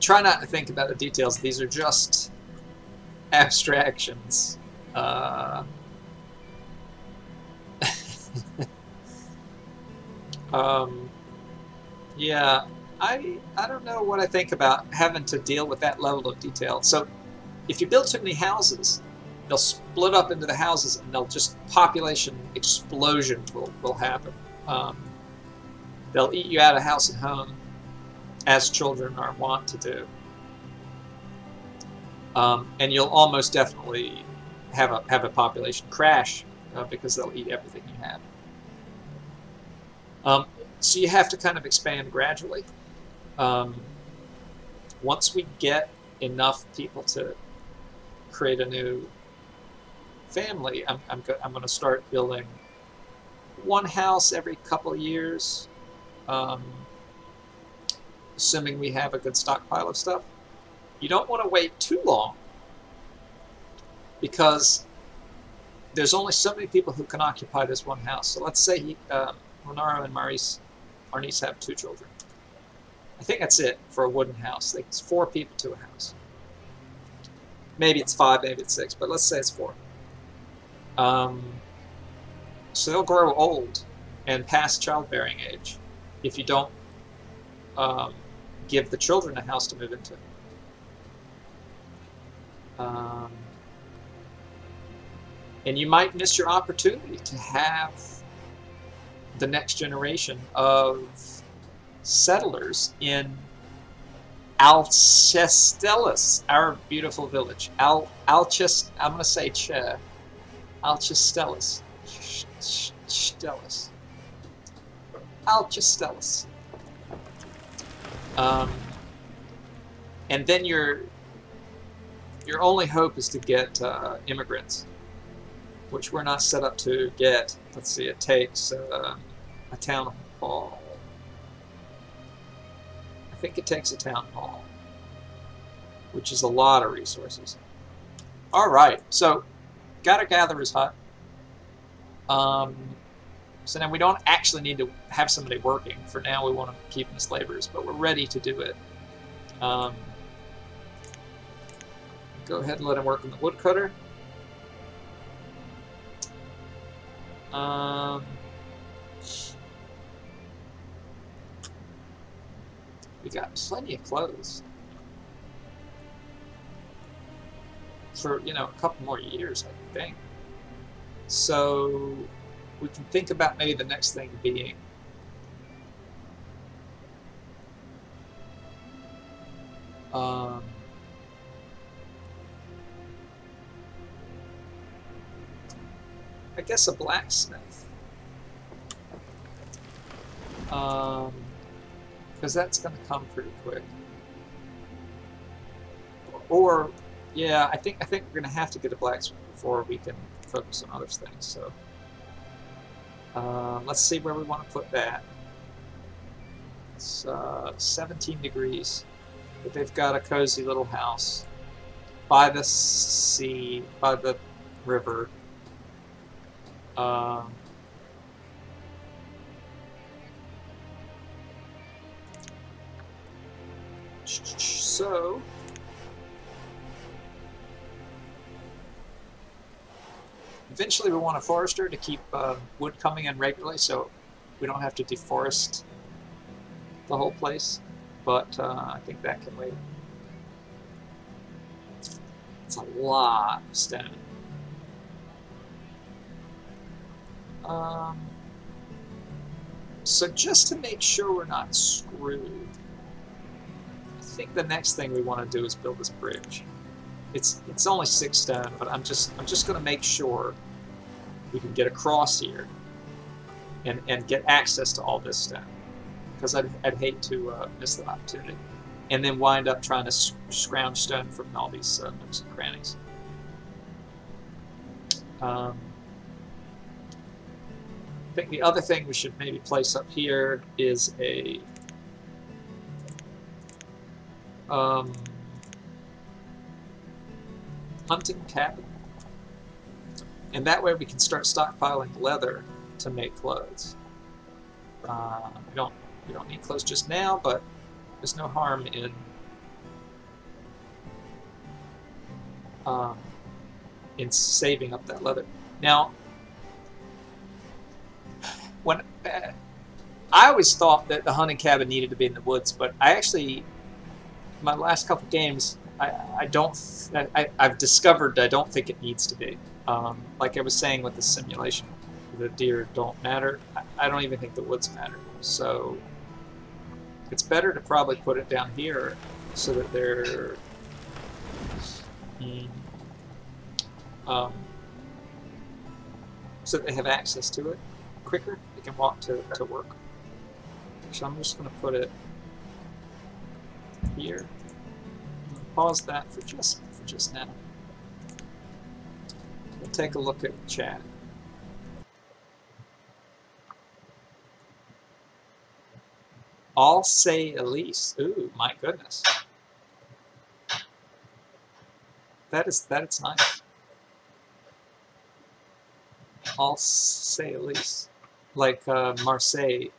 Try not to think about the details. These are just abstractions. Yeah, I don't know what I think about having to deal with that level of detail. So if you build too many houses, they'll split up into the houses and they'll just population explosion will happen. They'll eat you out of house and home, as children are wont to do. And you'll almost definitely have a population crash because they'll eat everything you have. So you have to kind of expand gradually. Once we get enough people to create a new family, I'm going to start building one house every couple of years, assuming we have a good stockpile of stuff. You don't want to wait too long because there's only so many people who can occupy this one house. So let's say Renaro and Marnice have 2 children. I think that's it for a wooden house. It's 4 people to a house. Maybe it's 5, maybe it's 6, but let's say it's 4. So they'll grow old and past childbearing age if you don't give the children a house to move into. And you might miss your opportunity to have the next generation of settlers in Alcestis, our beautiful village. I'm going to say Alcestis. Alcestis. And then your only hope is to get immigrants, which we're not set up to get. Let's see, it takes a town hall. I think it takes a town hall, which is a lot of resources. All right, so got a gatherer's hut. So now we don't actually need to have somebody working. For now, we want to keep them as laborers, but we're ready to do it. Go ahead and let him work on the woodcutter. We got plenty of clothes for, you know, a couple more years, I think. So we can think about maybe the next thing being I guess a blacksmith. Because that's going to come pretty quick. Or, yeah, I think we're going to have to get a blacksmith before we can focus on other things. So, let's see where we want to put that. It's 17 degrees, but they've got a cozy little house by the sea, by the river. So eventually we want a forester to keep wood coming in regularly, so we don't have to deforest the whole place. But I think that can wait. It's a lot of stone. So just to make sure we're not screwed, I think the next thing we want to do is build this bridge. It's only 6 stone, but I'm just going to make sure we can get across here and get access to all this stone, because I'd hate to miss the opportunity and then wind up trying to scrounge stone from all these nooks and crannies. I think the other thing we should maybe place up here is a hunting cabin. And that way we can start stockpiling leather to make clothes. We don't need clothes just now, but there's no harm in saving up that leather. Now, when I always thought that the hunting cabin needed to be in the woods, but I actually, my last couple games, I've discovered I don't think it needs to be. Like I was saying with the simulation, the deer don't matter. I don't even think the woods matter. So it's better to probably put it down here so that they're so that they have access to it quicker. They can walk to work. So I'm just going to put it here. I'm going to pause that for just now. We'll take a look at chat. I'll say Elise. Ooh, my goodness. That's nice. I'll say Elise. Like Marseille.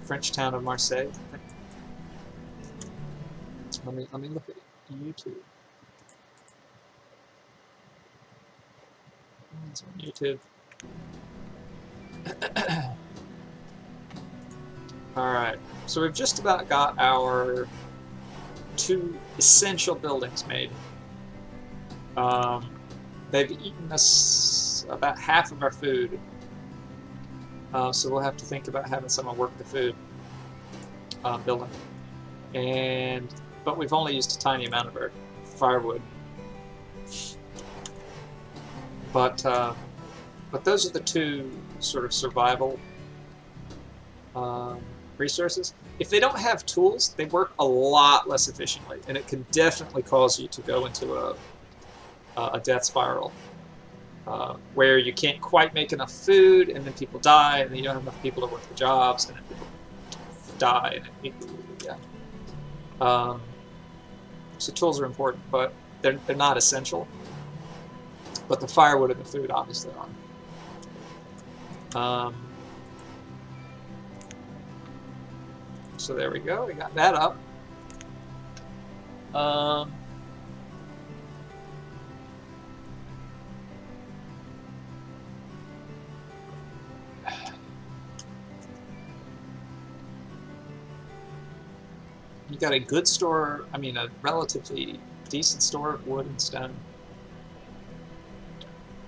French town of Marseille. Let me look at YouTube. It's on YouTube. Alright, so we've just about got our 2 essential buildings made. They've eaten us about half of our food, so we'll have to think about having someone work the food building. But we've only used a tiny amount of our firewood. But those are the 2 sort of survival resources. If they don't have tools, they work a lot less efficiently, and it can definitely cause you to go into a death spiral where you can't quite make enough food, and then people die, and then you don't have enough people to work the jobs, and then people die. So tools are important, but they're not essential. But the firewood and the food obviously are. So there we go. We got that up. You got a good store, I mean a relatively decent store of wood and stone.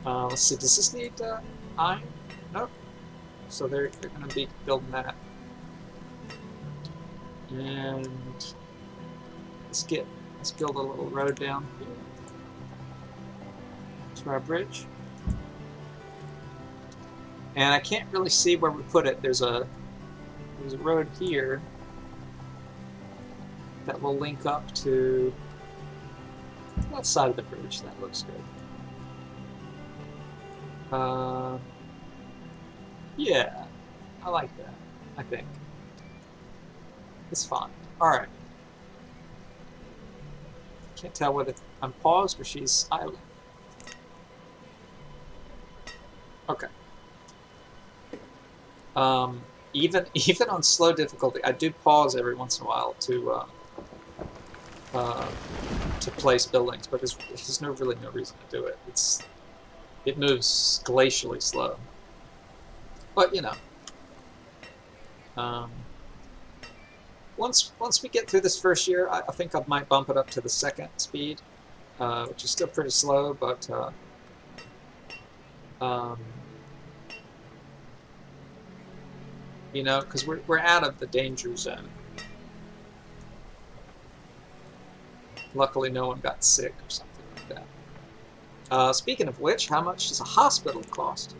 Let's see, does this need iron? Nope. So they're going to be building that. And let's build a little road down here to our bridge. And I can't really see where we put it. There's a road here that will link up to that side of the bridge. That looks good. Yeah, I like that, I think. It's fine. Alright. Can't tell whether I'm paused or she's silent. Okay. Even on slow difficulty, I do pause every once in a while to place buildings, but there's really no reason to do it. It moves glacially slow. But you know, once we get through this first year, I think I might bump it up to the 2nd speed, which is still pretty slow, but you know, because we're out of the danger zone. Luckily, no one got sick or something like that. Speaking of which, how much does a hospital cost?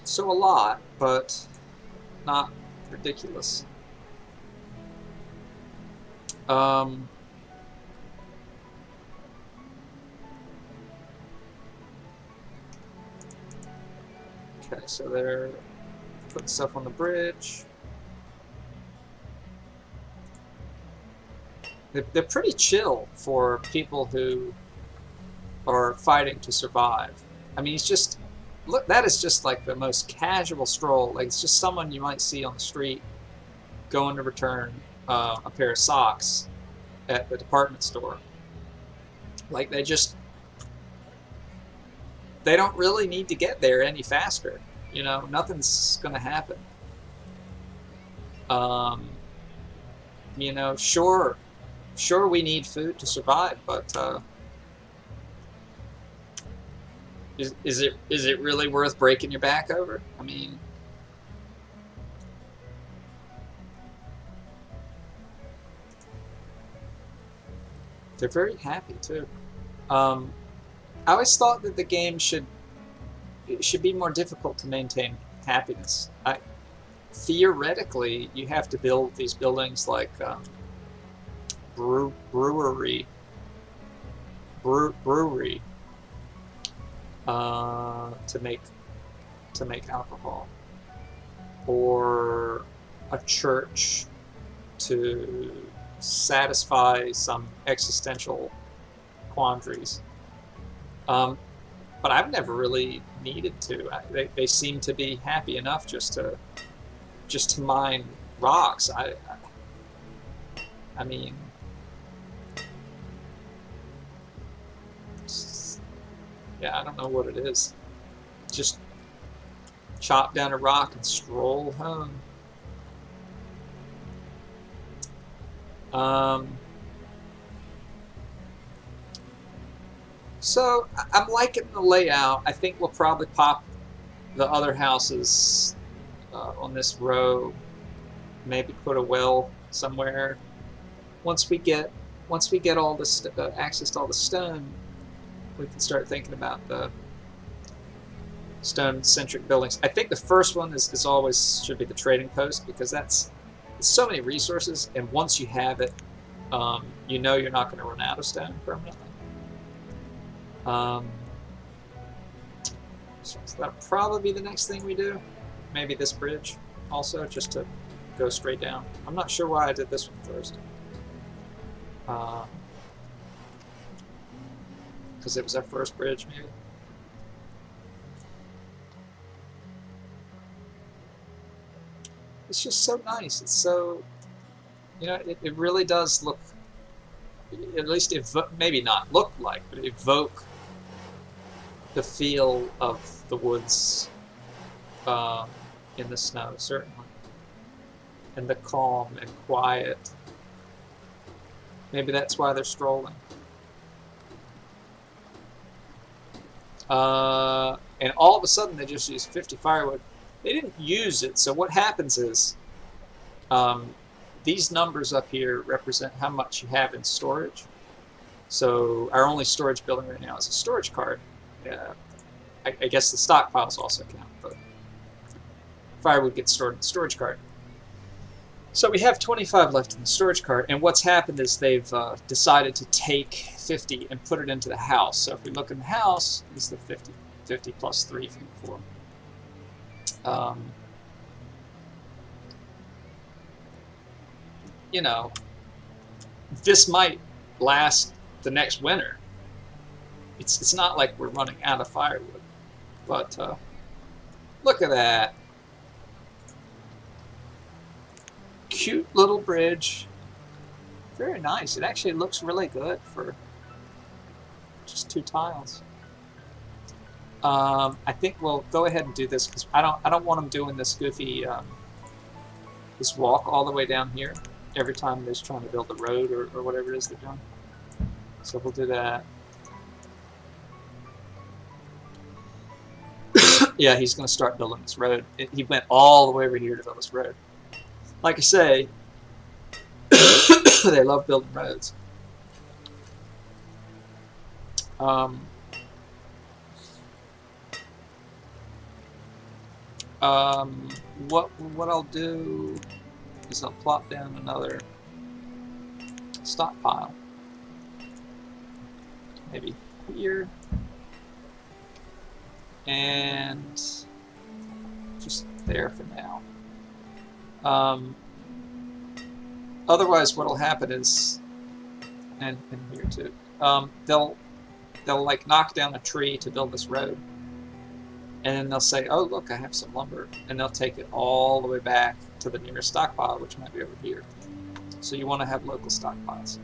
So a lot, but not ridiculous. Okay, so they're putting stuff on the bridge. They're pretty chill for people who are fighting to survive. I mean, it's just, look, that is just like the most casual stroll. Like, it's just someone you might see on the street going to return a pair of socks at the department store. Like, they don't really need to get there any faster. You know, nothing's gonna happen. You know, sure we need food to survive, but is it really worth breaking your back over? I mean, they're very happy too. I always thought that the game should be more difficult to maintain happiness. Theoretically, you have to build these buildings like brewery to make alcohol, or a church to satisfy some existential quandaries. But I've never really needed to. They seem to be happy enough just to mine rocks. I mean, yeah, I don't know what it is. Just chop down a rock and stroll home. So I'm liking the layout. I think we'll probably pop the other houses on this row. Maybe put a well somewhere. Once we get all this access to all the stone, we can start thinking about the stone-centric buildings. I think the first one is always should be the trading post, because it's so many resources, and once you have it, you know you're not going to run out of stone permanently. So that'll probably be the next thing we do. Maybe this bridge also, just to go straight down. I'm not sure why I did this one first. Because it was our first bridge, maybe. It's just so nice. It's so, you know, it really does look, at least maybe not look like, but evoke the feel of the woods in the snow, certainly. And the calm and quiet. Maybe that's why they're strolling. And all of a sudden they just used 50 firewood. They didn't use it, so what happens is these numbers up here represent how much you have in storage. So our only storage building right now is a storage cart. I guess the stockpiles also count, but firewood gets stored in the storage cart. So we have 25 left in the storage cart, and what's happened is they've decided to take 50 and put it into the house. So if we look in the house, it's the 50 plus 3 from before. You know, this might last the next winter. It's not like we're running out of firewood, but look at that. Cute little bridge. Very nice. It actually looks really good for just 2 tiles. I think we'll go ahead and do this because I don't want them doing this goofy this walk all the way down here every time they're trying to build a road or whatever it is they're doing. So we'll do that. Yeah, he's going to start building this road. He went all the way over here to build this road. Like I say, they love building roads. What I'll do is I'll plop down another stockpile. Maybe here. And just there for now. Otherwise, what'll happen is, and here too, they'll like knock down a tree to build this road, and then they'll say, "Oh, look, I have some lumber," and they'll take it all the way back to the nearest stockpile, which might be over here. So you want to have local stockpiles.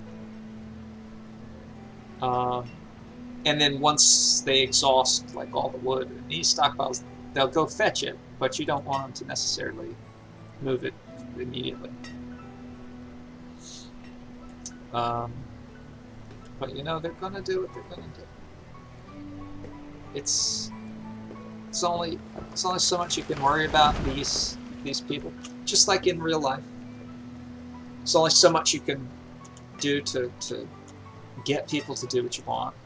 And then once they exhaust like all the wood in these stockpiles, they'll go fetch it, but you don't want them to necessarily move it immediately. But you know, they're gonna do what they're gonna do. It's only so much you can worry about these people, just like in real life. There's only so much you can do to get people to do what you want.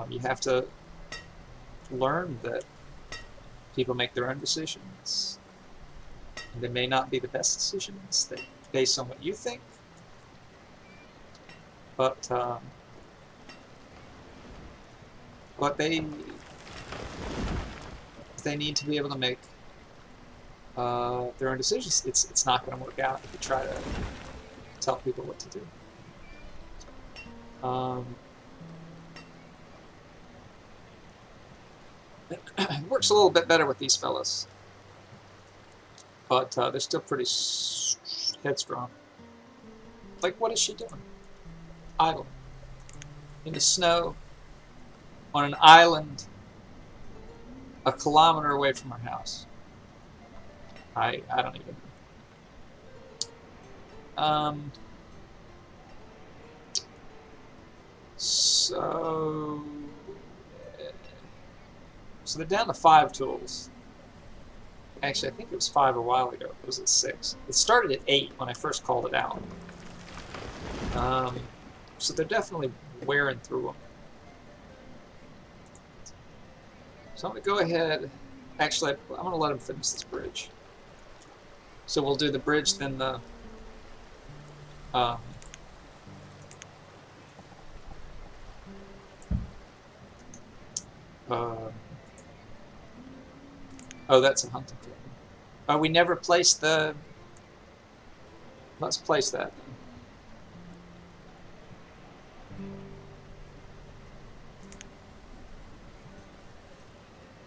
You have to learn that people make their own decisions. They may not be the best decisions based on what you think, but they need to be able to make their own decisions. It's not going to work out if you try to tell people what to do. It works a little bit better with these fellas, but they're still pretty headstrong. Like, what is she doing? Idle. In the snow, on an island, a kilometer away from her house. I don't even know. So they're down to 5 tools. Actually, I think it was 5 a while ago. It was at 6. It started at 8 when I first called it out. So they're definitely wearing through them. So I'm going to go ahead. Actually, I'm going to let them finish this bridge. So we'll do the bridge, then the oh, that's a hunting cabin. Oh, we never placed the... Let's place that.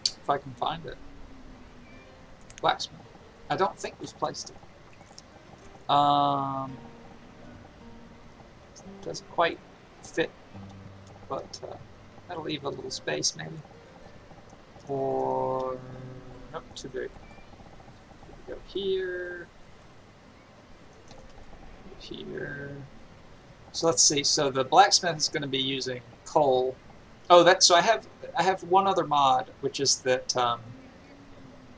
If I can find it. Blacksmith. I don't think we've placed it. Doesn't quite fit, but that'll leave a little space maybe. Or... Nope, too big. Go here. Here. So let's see. So the blacksmith is going to be using coal. Oh, so I have one other mod, which is that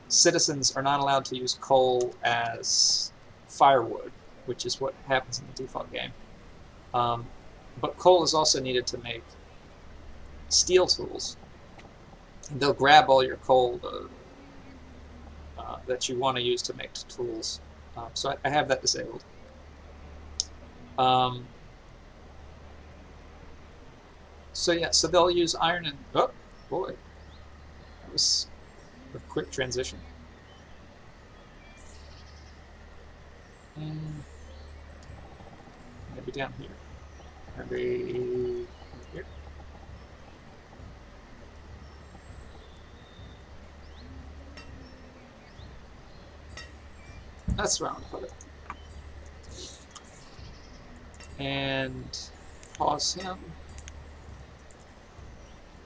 citizens are not allowed to use coal as firewood, which is what happens in the default game. But coal is also needed to make steel tools. And they'll grab all your coal that you want to use to make tools. So I have that disabled. So yeah, so they'll use iron and... Oh, boy. That was a quick transition. Maybe down here. Maybe here. That's where I want to put it. And pause him.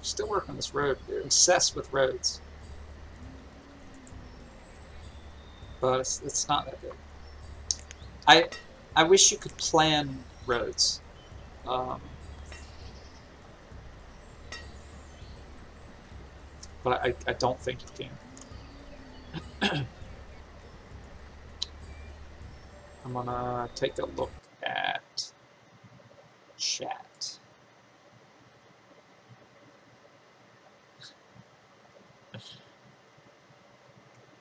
Still working on this road. They're obsessed with roads. But it's not that big. I wish you could plan roads. But I don't think you can. I'm gonna take a look at chat.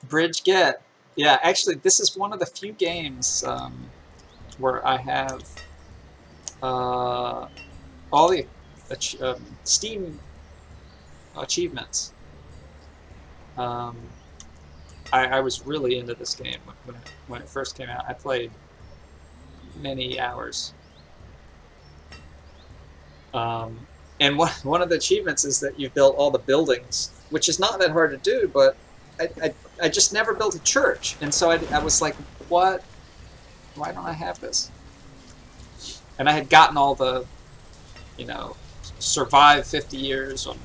Bridge get. Yeah, actually, this is one of the few games where I have all the Steam achievements. I was really into this game when it first came out. I played many hours. And one of the achievements is that you've built all the buildings, which is not that hard to do, but I just never built a church. And so I was like, what? Why don't I have this? And I had gotten all the, you know, survive 50 years on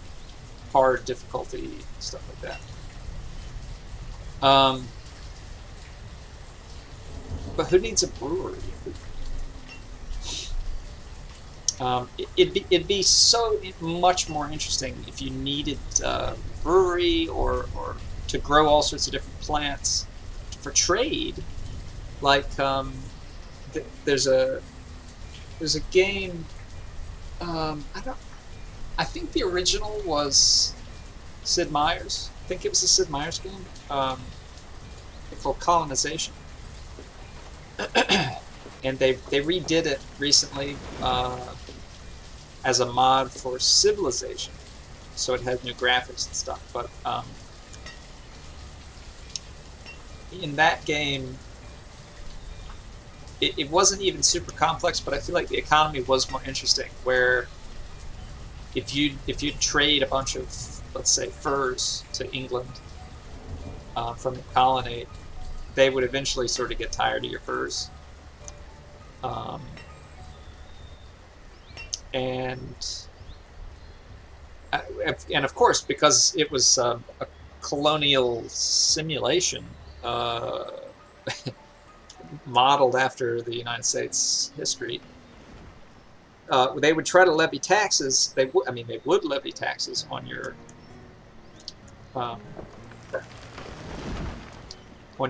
hard difficulty, stuff like that. But who needs a brewery? It'd be so much more interesting if you needed a brewery or to grow all sorts of different plants for trade. Like there's a game. I think the original was Sid Meier's. I think it was a Sid Meier's game called Colonization. And they redid it recently as a mod for Civilization, so it has new graphics and stuff. But in that game, it wasn't even super complex, but I feel like the economy was more interesting. Where if you trade a bunch of, let's say, furs to England from the colony, they would eventually sort of get tired of your furs. And of course, because it was a colonial simulation modeled after the United States history, they would try to levy taxes. They would levy taxes on your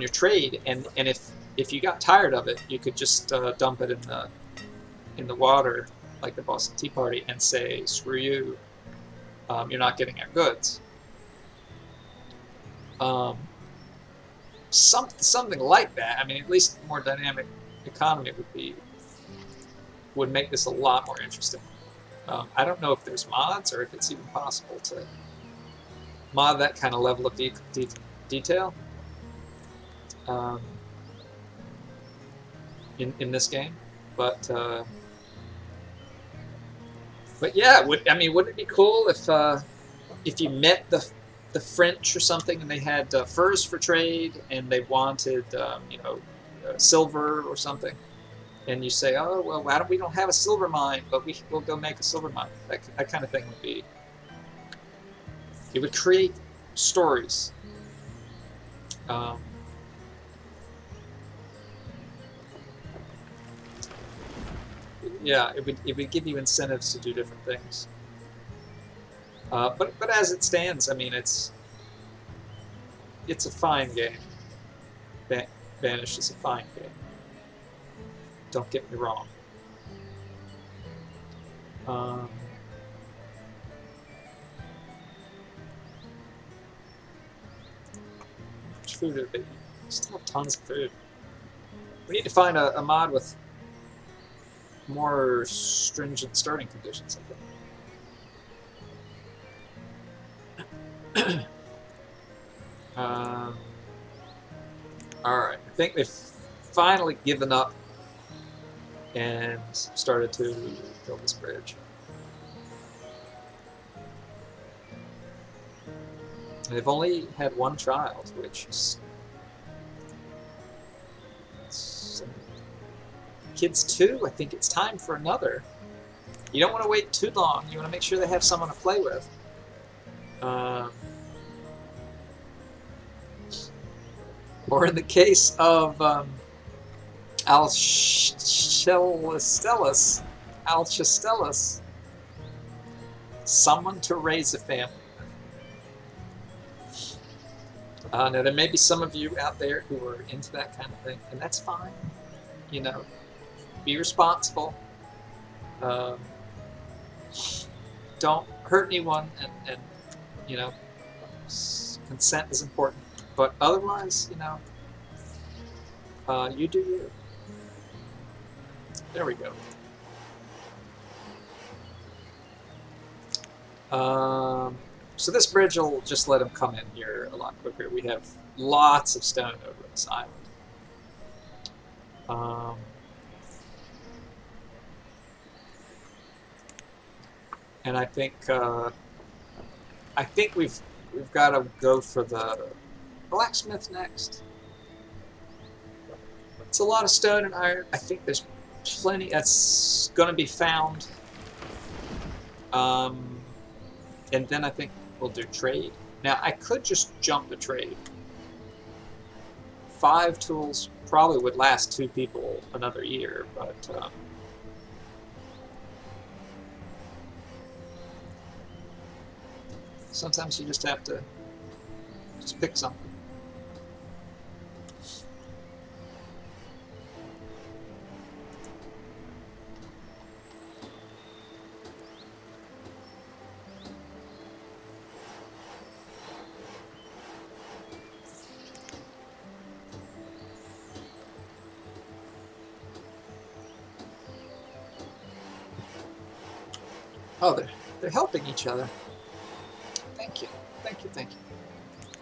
trade, and if you got tired of it, you could just dump it in the water, like the Boston Tea Party, and say, "Screw you! You're not getting our goods." Something like that. I mean, at least a more dynamic economy would make this a lot more interesting. I don't know if there's mods or if it's even possible to mod that kind of level of detail in this game, but yeah, wouldn't it be cool if you met the French or something and they had furs for trade and they wanted silver or something, and you say, oh well, we don't have a silver mine, but we'll go make a silver mine. That kind of thing it would create stories. Yeah, it would give you incentives to do different things. But as it stands, I mean, it's a fine game. Banished is a fine game. Don't get me wrong. How much food have they eaten? Still have tons of food. We need to find a mod with more stringent starting conditions, I think. Alright, I think they've finally given up and started to build this bridge. They've only had one child, which is... Kids too, I think it's time for another. You don't want to wait too long. You want to make sure they have someone to play with. Or in the case of Alchestellus, someone to raise a family with. Now, there may be some of you out there who are into that kind of thing, and that's fine. You know, be responsible. Don't hurt anyone, and you know, consent is important. But otherwise, you know, you do you. There we go. So this bridge will just let them come in here a lot quicker. We have lots of stone over this island. And I think we've got to go for the blacksmith next. It's a lot of stone and iron. I think there's plenty that's going to be found. And then I think we'll do trade. Now, I could just jump the trade. 5 tools probably would last 2 people another year, but sometimes you just have to just pick something. Oh, they're helping each other. Thank you. Thank you, thank you.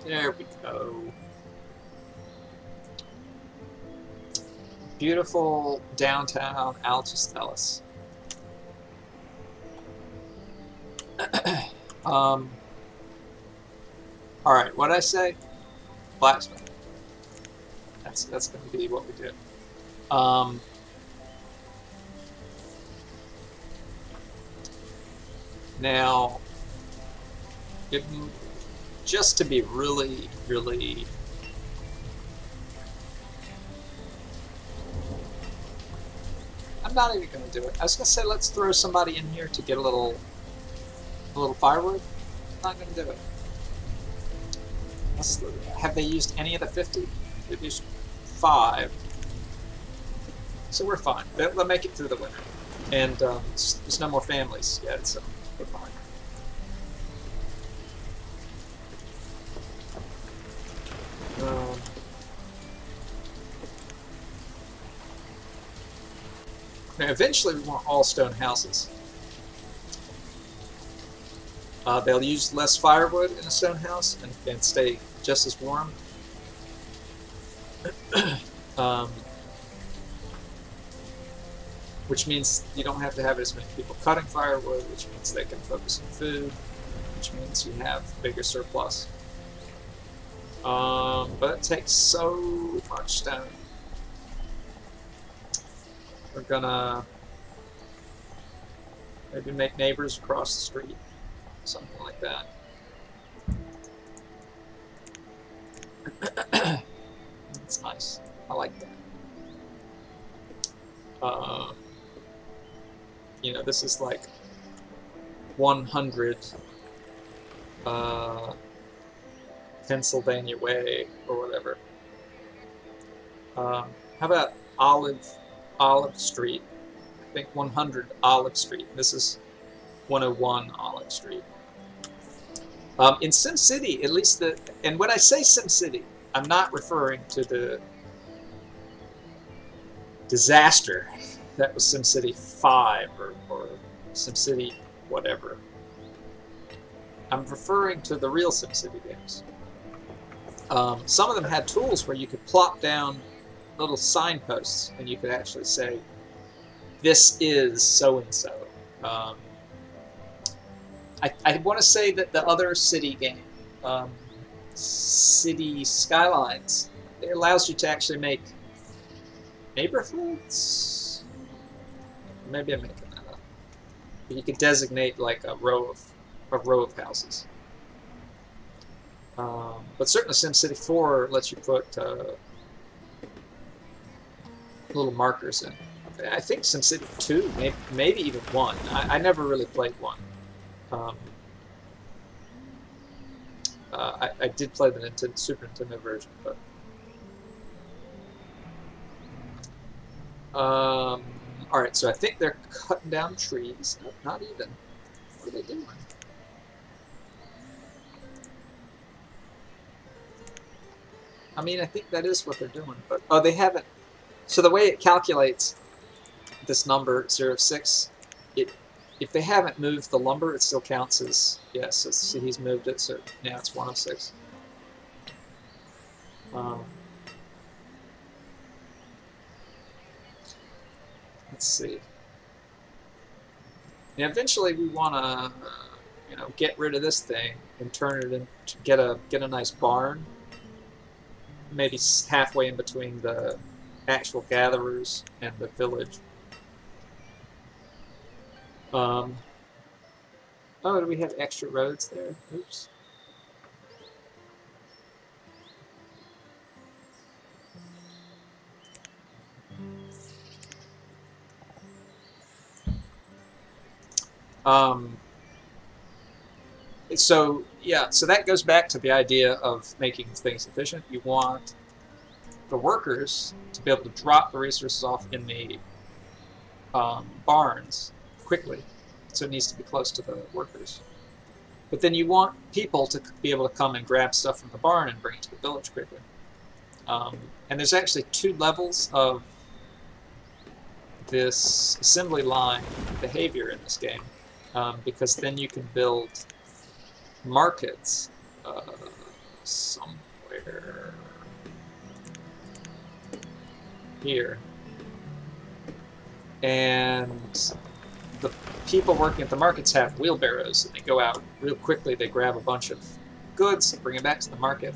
There we go. Beautiful downtown Algistelis. Alright, what'd I say? Blacksmith. That's gonna be what we do. Now, just to be really, really I'm not even going to do it. I was going to say let's throw somebody in here to get a little firewood. I'm not going to do it. Have they used any of the 50? They've used 5. So we're fine. They'll make it through the winter. And there's no more families yet, so we're fine. Now eventually we want all stone houses. They'll use less firewood in a stone house and stay just as warm. Which means you don't have to have as many people cutting firewood, which means they can focus on food, which means you have bigger surplus. But it takes so much stone. We're gonna maybe make neighbors across the street, something like that. That's nice. I like that. You know, this is like 100 Pennsylvania Way or whatever. How about Olive Street? I think 100 Olive Street. This is 101 Olive Street. In SimCity, at least and when I say SimCity, I'm not referring to the disaster that was SimCity 5 or SimCity whatever. I'm referring to the real SimCity games. Some of them had tools where you could plop down little signposts and you could actually say, this is so-and-so. I want to say that the other city game, City Skylines, it allows you to actually make neighborhoods? Maybe I'm making that up. But you could designate like a row of houses. But certainly SimCity 4 lets you put little markers in. I think SimCity 2, maybe even 1. I never really played 1. I did play the Super Nintendo version, but alright, so I think they're cutting down trees. No, not even. What are they doing? I mean, I think that is what they're doing, but oh, they haven't. So the way it calculates this number 0, 6, it if they haven't moved the lumber, it still counts as, yes, so see, he's moved it, so now it's 106. Let's see. Now, eventually we want to, you know, get rid of this thing and turn it into, get a nice barn, maybe halfway in between the actual gatherers and the village. Oh, do we have extra roads there? Oops. So yeah, so that goes back to the idea of making things efficient. You want the workers to be able to drop the resources off in the barns quickly, so it needs to be close to the workers. But then you want people to be able to come and grab stuff from the barn and bring it to the village quickly. And there's actually 2 levels of this assembly line behavior in this game, because then you can build markets somewhere here, and the people working at the markets have wheelbarrows, and they go out real quickly. They grab a bunch of goods, bring it back to the market,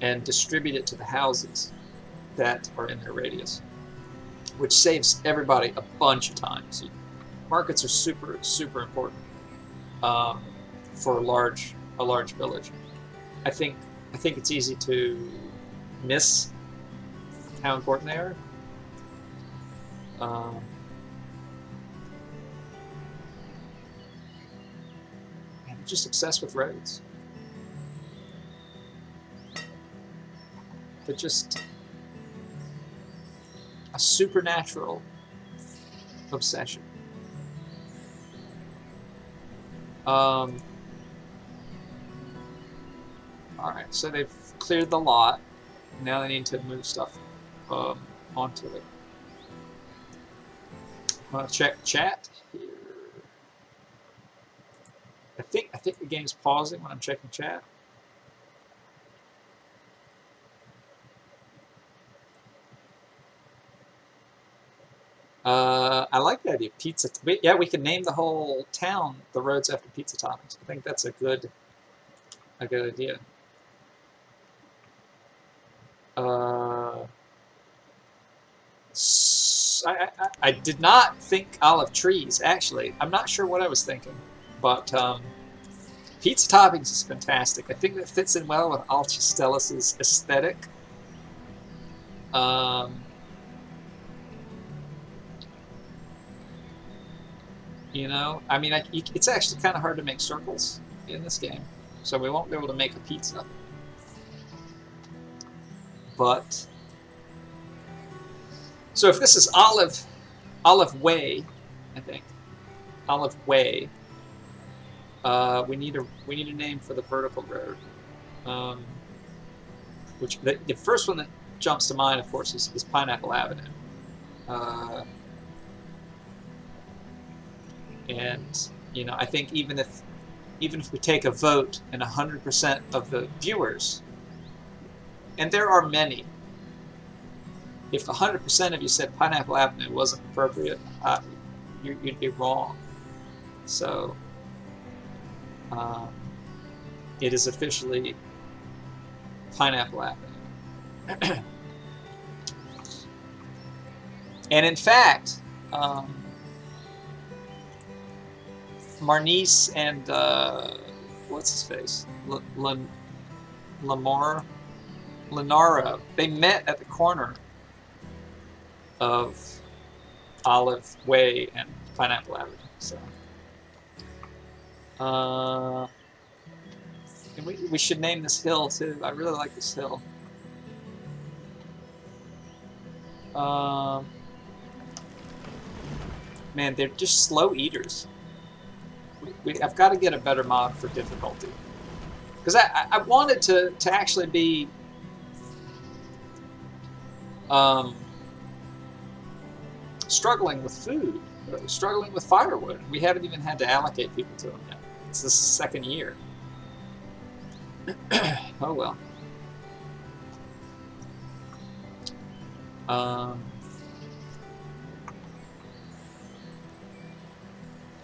and distribute it to the houses that are in their radius, which saves everybody a bunch of time. So markets are super, super important for a large village. I think it's easy to miss how important they are. And I'm just obsessed with roads. They're just a supernatural obsession. Alright, so they've cleared the lot. Now they need to move stuff onto it. I'm gonna check chat here. I think the game's pausing when I'm checking chat. I like the idea of pizza. Yeah, we can name the whole town the roads after pizza toppings. I think that's a good idea. I did not think olive trees, actually. I'm not sure what I was thinking, but pizza toppings is fantastic. I think that fits in well with Alchestellus's aesthetic. You know, I mean, it's actually kind of hard to make circles in this game, so we won't be able to make a pizza. But so if this is Olive Way, I think Olive Way, we need a name for the vertical road. Which the first one that jumps to mind, of course, is Pineapple Avenue. And you know, I think even if we take a vote and 100% of the viewers, and there are many, if 100% of you said Pineapple Avenue wasn't appropriate, you'd be wrong. So it is officially Pineapple Avenue. And in fact, Marnice and what's his face, Lenara, they met at the corner of Olive Way and Pineapple Avenue. So, and we should name this hill too. I really like this hill. Man, they're just slow eaters. I've got to get a better mod for difficulty, because I wanted to actually be struggling with food struggling with firewood. We haven't even had to allocate people to them yet. It's the second year. Oh well.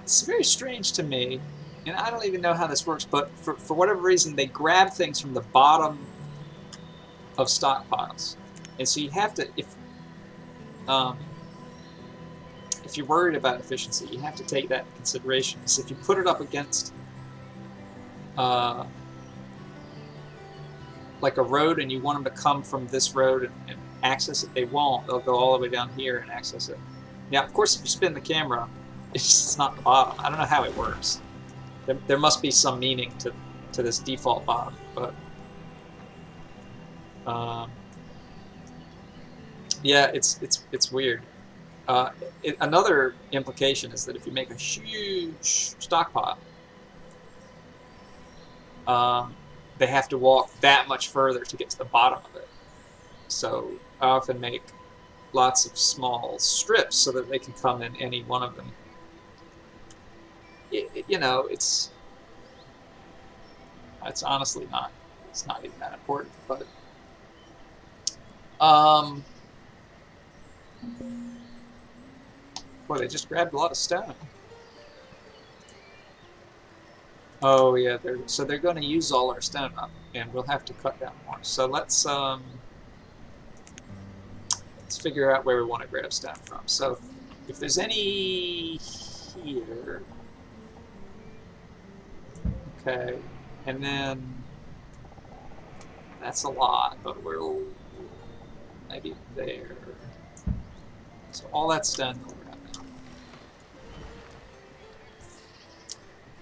It's very strange to me, and I don't even know how this works, but for whatever reason, they grab things from the bottom of stockpiles. And so you have to, if you're worried about efficiency, you have to take that into consideration. Because if you put it up against like a road and you want them to come from this road and access it, they won't. They'll go all the way down here and access it. Now, of course, if you spin the camera, it's not the bottom. I don't know how it works. There must be some meaning to this default bottom, but yeah, it's weird. Another implication is that if you make a huge stockpile, they have to walk that much further to get to the bottom of it. So I often make lots of small strips so that they can come in any one of them. You know, it's honestly not. It's not even that important, but boy, they just grabbed a lot of stone. Oh yeah, they're going to use all our stone up, and we'll have to cut down more. So let's figure out where we want to grab stone from. So if there's any here, okay, and then that's a lot, but we'll maybe there. So all that stone we'll grab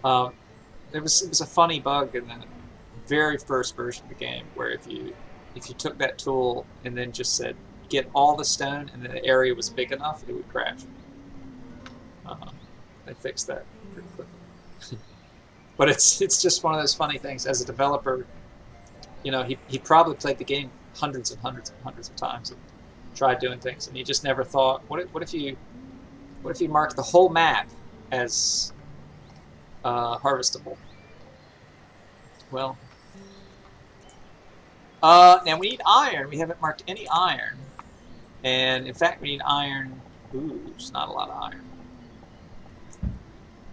now. It was a funny bug in the very first version of the game where if you took that tool and then just said get all the stone and the area was big enough, it would crash. They fixed that pretty quickly. But it's just one of those funny things. As a developer, you know, he probably played the game hundreds and hundreds and hundreds of times and tried doing things, and he just never thought, what if you mark the whole map as harvestable? Well, now we need iron. We haven't marked any iron, and in fact we need iron. Ooh, there's not a lot of iron.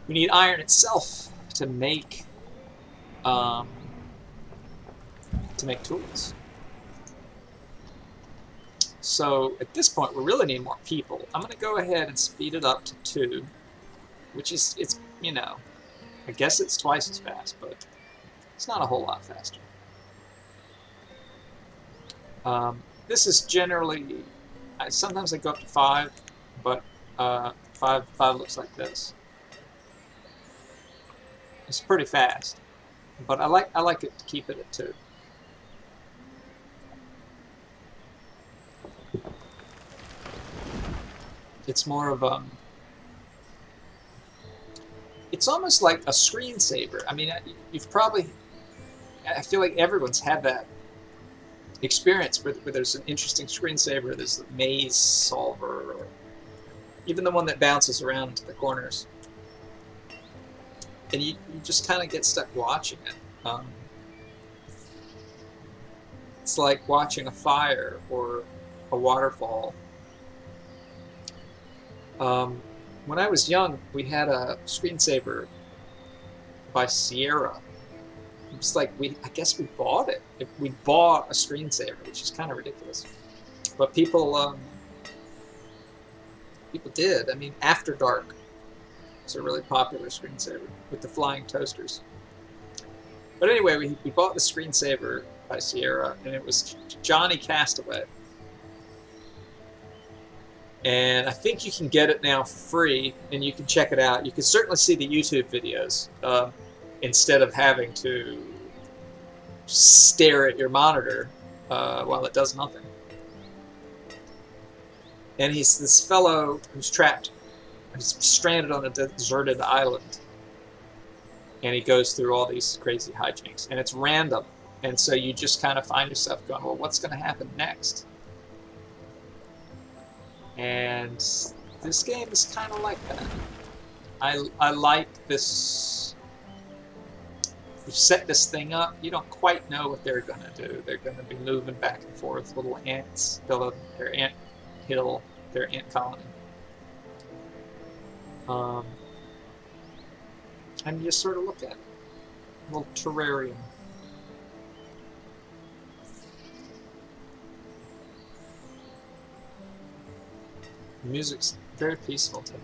We need iron itself to make tools. So at this point we really need more people. I'm going to go ahead and speed it up to 2, which is, it's, you know, I guess it's twice as fast, but it's not a whole lot faster. This is generally, sometimes I go up to 5, but 5 looks like this. It's pretty fast, but I like it to keep it at 2. It's more of it's almost like a screensaver. I mean, you've probably, I feel like everyone's had that experience where there's an interesting screensaver. There's the maze solver, or even the one that bounces around into the corners. And you just kind of get stuck watching it. It's like watching a fire or a waterfall. When I was young, we had a screensaver by Sierra. It's like I guess we bought it. We bought a screensaver, which is kind of ridiculous. But people did. I mean, After Dark was a really popular screensaver with the flying toasters. But anyway, we bought the screensaver by Sierra, and it was Johnny Castaway. And I think you can get it now for free, and you can check it out. You can certainly see the YouTube videos instead of having to stare at your monitor while it does nothing. And he's this fellow who's trapped. He's stranded on a deserted island. And he goes through all these crazy hijinks. And it's random. And so you just kind of find yourself going, well, what's going to happen next? And This game is kind of like that. I like this. You set this thing up, you don't quite know what they're going to do. They're going to be moving back and forth, little ants building their ant hill, their ant colony. And you just sort of look at it. A little terrarium. The music's very peaceful too.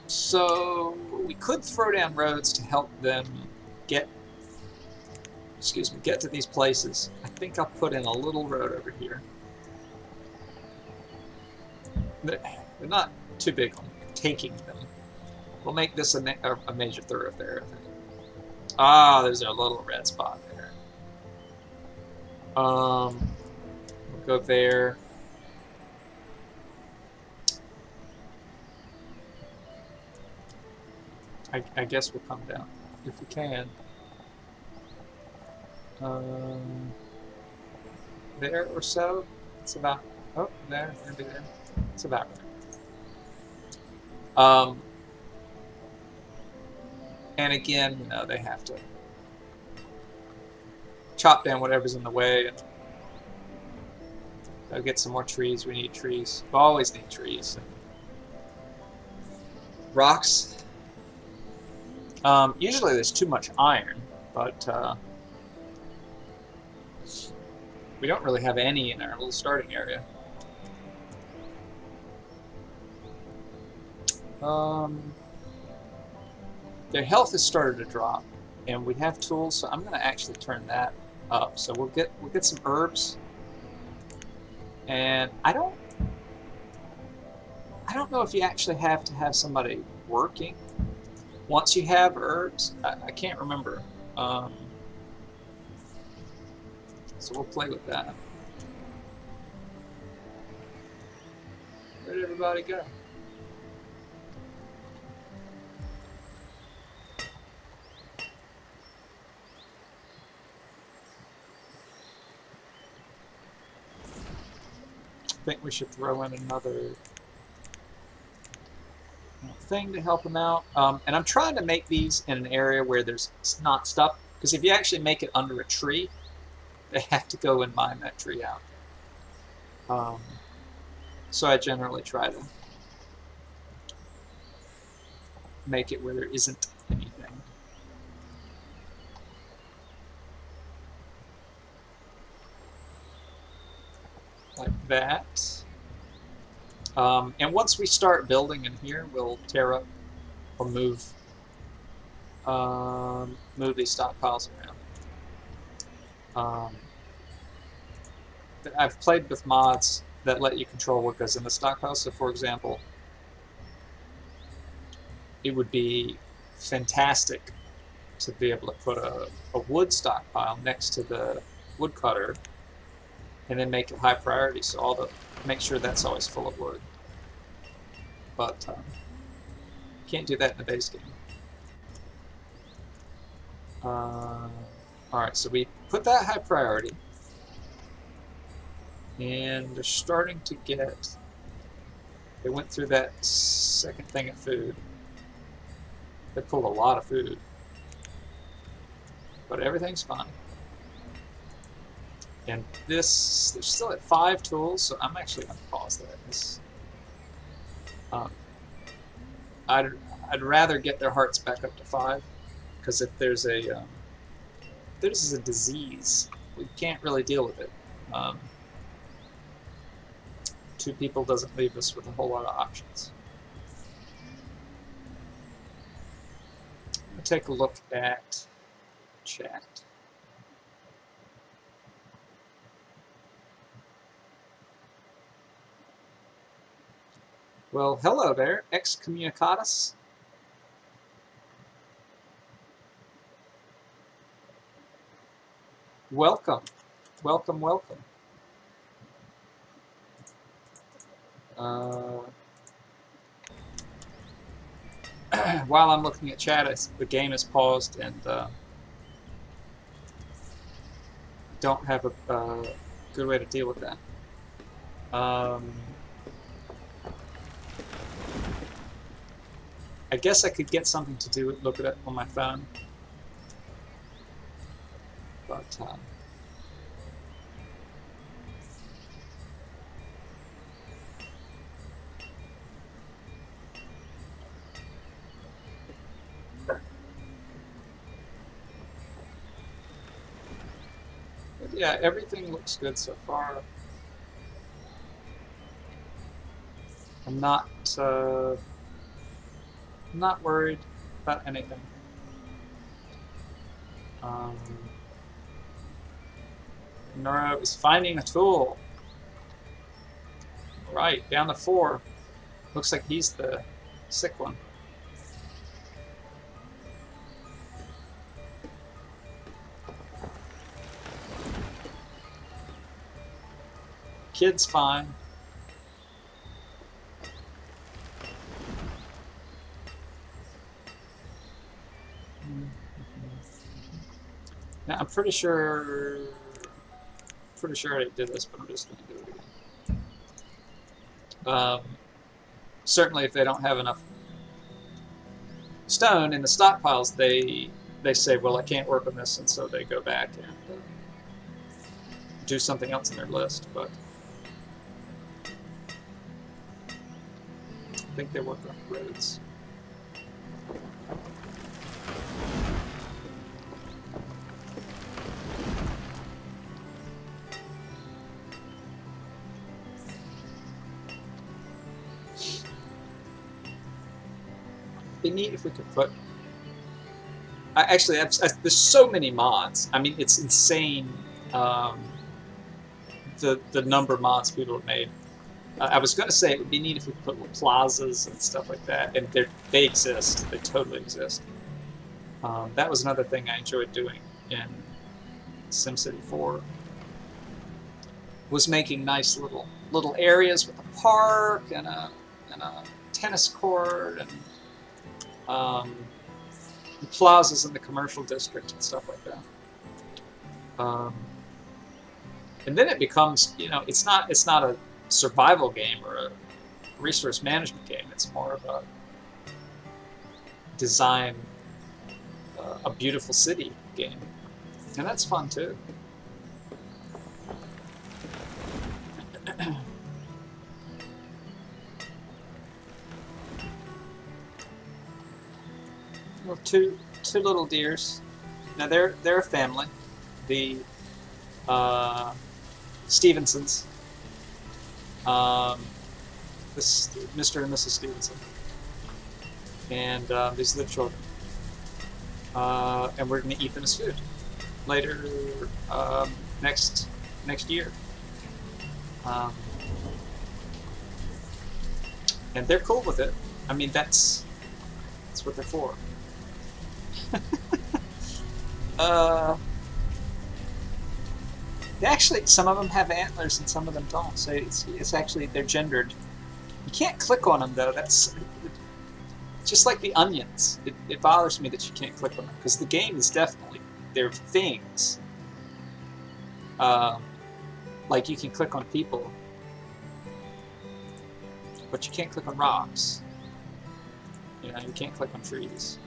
So we could throw down roads to help them get to these places. I think I'll put in a little road over here. They're not too big on taking them. We'll make this a major thoroughfare, I think. Ah, there's our little red spot there. We'll go there. I guess we'll come down if we can. There or so. It's about. Oh, there, maybe there. It's about right. And again, you know, they have to chop down whatever's in the way and go get some more trees. We need trees. We always need trees. Rocks. Usually there's too much iron, but we don't really have any in our little starting area. Their health has started to drop, and we have tools, so I'm going to actually turn that up. So we'll get some herbs, and I don't know if you actually have to have somebody working once you have herbs. I can't remember. So we'll play with that. Where did everybody go? I think we should throw in another thing to help them out. And I'm trying to make these in an area where there's not stuff, because if you actually make it under a tree, they have to go and mine that tree out. So I generally try to make it where there isn't anything. Like that. And once we start building in here, we'll tear up or move these stockpiles around. I've played with mods that let you control what goes in the stockpile. So, for example, it would be fantastic to be able to put a wood stockpile next to the woodcutter, and then make it high priority, so make sure that's always full of wood. But can't do that in the base game. Alright, so we put that high priority, and they're starting to get. They went through that second thing of food. They pulled a lot of food, but everything's fine. And this, they're still at 5 tools, so I'm actually going to pause that. I'd rather get their hearts back up to 5, because if there's a disease, we can't really deal with it. 2 people doesn't leave us with a whole lot of options. I'm going to take a look at chat. Well, hello there, excommunicatus. Welcome, welcome, welcome. While I'm looking at chat, the game is paused, and don't have a good way to deal with that. I guess I could get something to do look at it on my phone, but yeah, everything looks good so far. I'm not worried about anything. Nora is finding a tool. Right, down to 4. Looks like he's the sick one. Kid's fine. Now I'm pretty sure I already did this, but I'm just going to do it again. Certainly, if they don't have enough stone in the stockpiles, they say, "Well, I can't work on this," and so they go back and do something else in their list. But I think they work on roads. It'd be neat if we could put. Actually, there's so many mods. I mean, it's insane. The number of mods people have made. I was going to say it would be neat if we could put little plazas and stuff like that, and they exist. They totally exist. That was another thing I enjoyed doing in SimCity 4. Was making nice little areas with a park and a tennis court and plazas in the commercial district and stuff like that. And then it becomes, you know, it's not a survival game or a resource management game. It's more of a design a beautiful city game, and that's fun too. Well, two little deers. Now they're a family. The Stevensons. This Mr. and Mrs. Stevenson. And these are the children. And we're going to eat them as food later next year. And they're cool with it. I mean, that's what they're for. Actually, some of them have antlers and some of them don't. So it's actually, they're gendered. You can't click on them though. That's just like the onions. It bothers me that you can't click on them because the game is definitely, they're things. Like you can click on people, but you can't click on rocks. You know, you can't click on trees.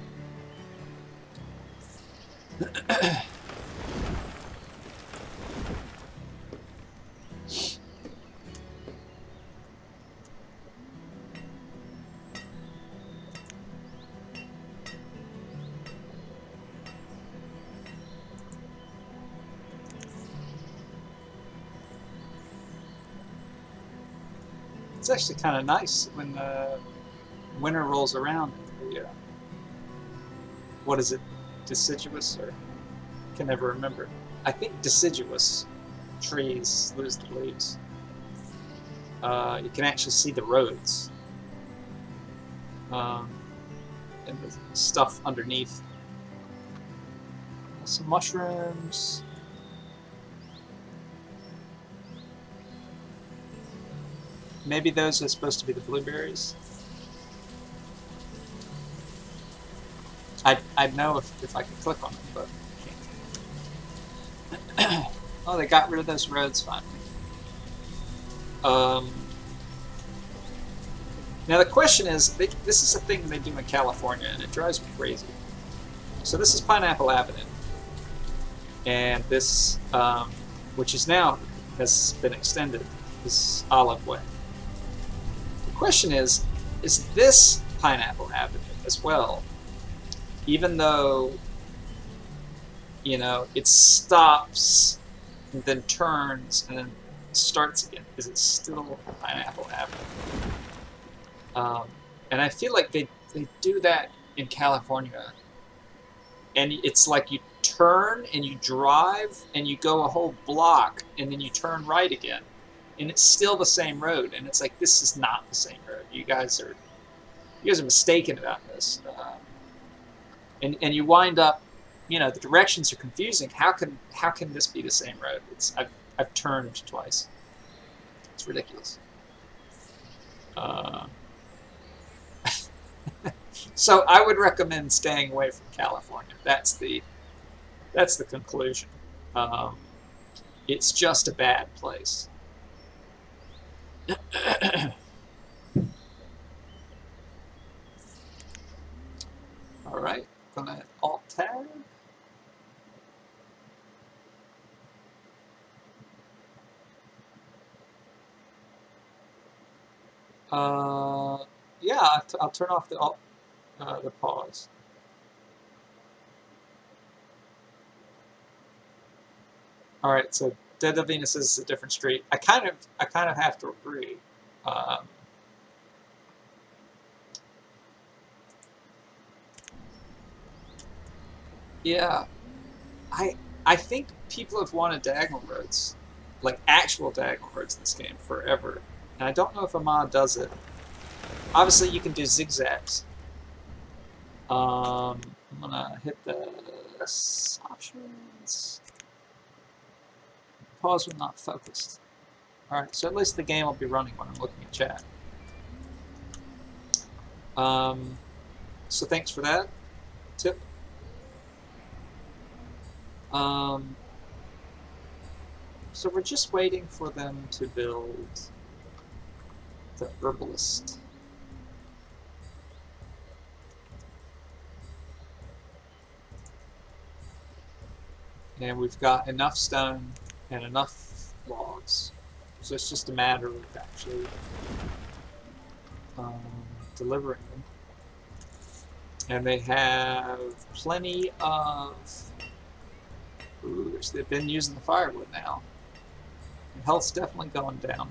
It's actually kind of nice when winter rolls around. The, what is it? Deciduous, or I can never remember. I think deciduous trees lose the leaves. You can actually see the roads and the stuff underneath. Some mushrooms. Maybe those are supposed to be the blueberries. I'd know if I could click on them, but I can't. Oh, they got rid of those roads finally. Now the question is, this is a thing they do in California, and it drives me crazy. So this is Pineapple Avenue, and this, which is now has been extended, this Olive Way. The question is this Pineapple Avenue as well, even though, you know, it stops and then turns and then starts again? Is it still Pineapple Avenue? And I feel like they do that in California, and it's like you turn and you drive and you go a whole block and then you turn right again, and it's still the same road, and it's like, this is not the same road. You guys are mistaken about this, and you wind up, you know, the directions are confusing. How can this be the same road? I've turned twice. It's ridiculous. So I would recommend staying away from California. That's the conclusion. It's just a bad place. All right, gonna Alt-Tab. Yeah, I'll turn off the pause. All right, so Dead of Venus is a different street. I kind of have to agree. Yeah, I think people have wanted diagonal roads, like actual diagonal roads in this game, forever, and I don't know if a mod does it. Obviously, you can do zigzags. I'm gonna hit the options. Pause when not focused. Alright, so at least the game will be running when I'm looking at chat. So thanks for that tip. So we're just waiting for them to build the herbalist. And we've got enough stone and enough logs. So it's just a matter of actually delivering them. And they have plenty of... Ooh, they've been using the firewood now. And health's definitely going down.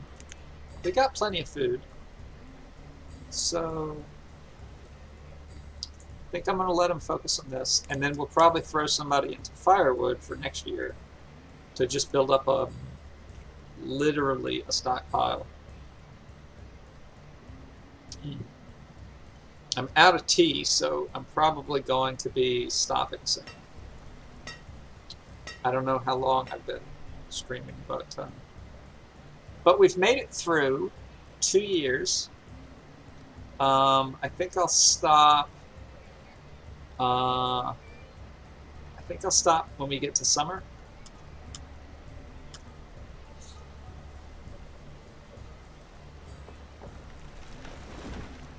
They got plenty of food. So I think I'm going to let them focus on this, and then we'll probably throw somebody into firewood for next year to just build up literally a stockpile. I'm out of tea, so I'm probably going to be stopping soon. I don't know how long I've been streaming, but we've made it through 2 years. I think I'll stop. I think I'll stop when we get to summer.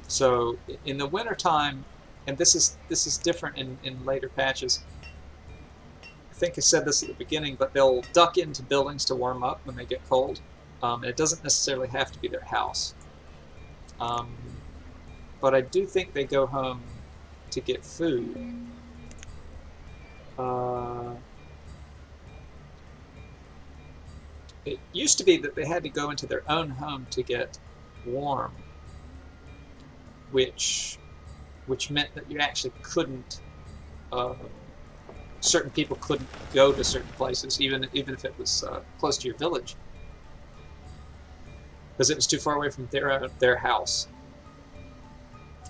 So in the winter time, and this is different in later patches. I think I said this at the beginning, but they'll duck into buildings to warm up when they get cold. And it doesn't necessarily have to be their house. But I do think they go home to get food. It used to be that they had to go into their own home to get warm, which meant that you actually couldn't, certain people couldn't go to certain places, even if it was close to your village, because it was too far away from their house.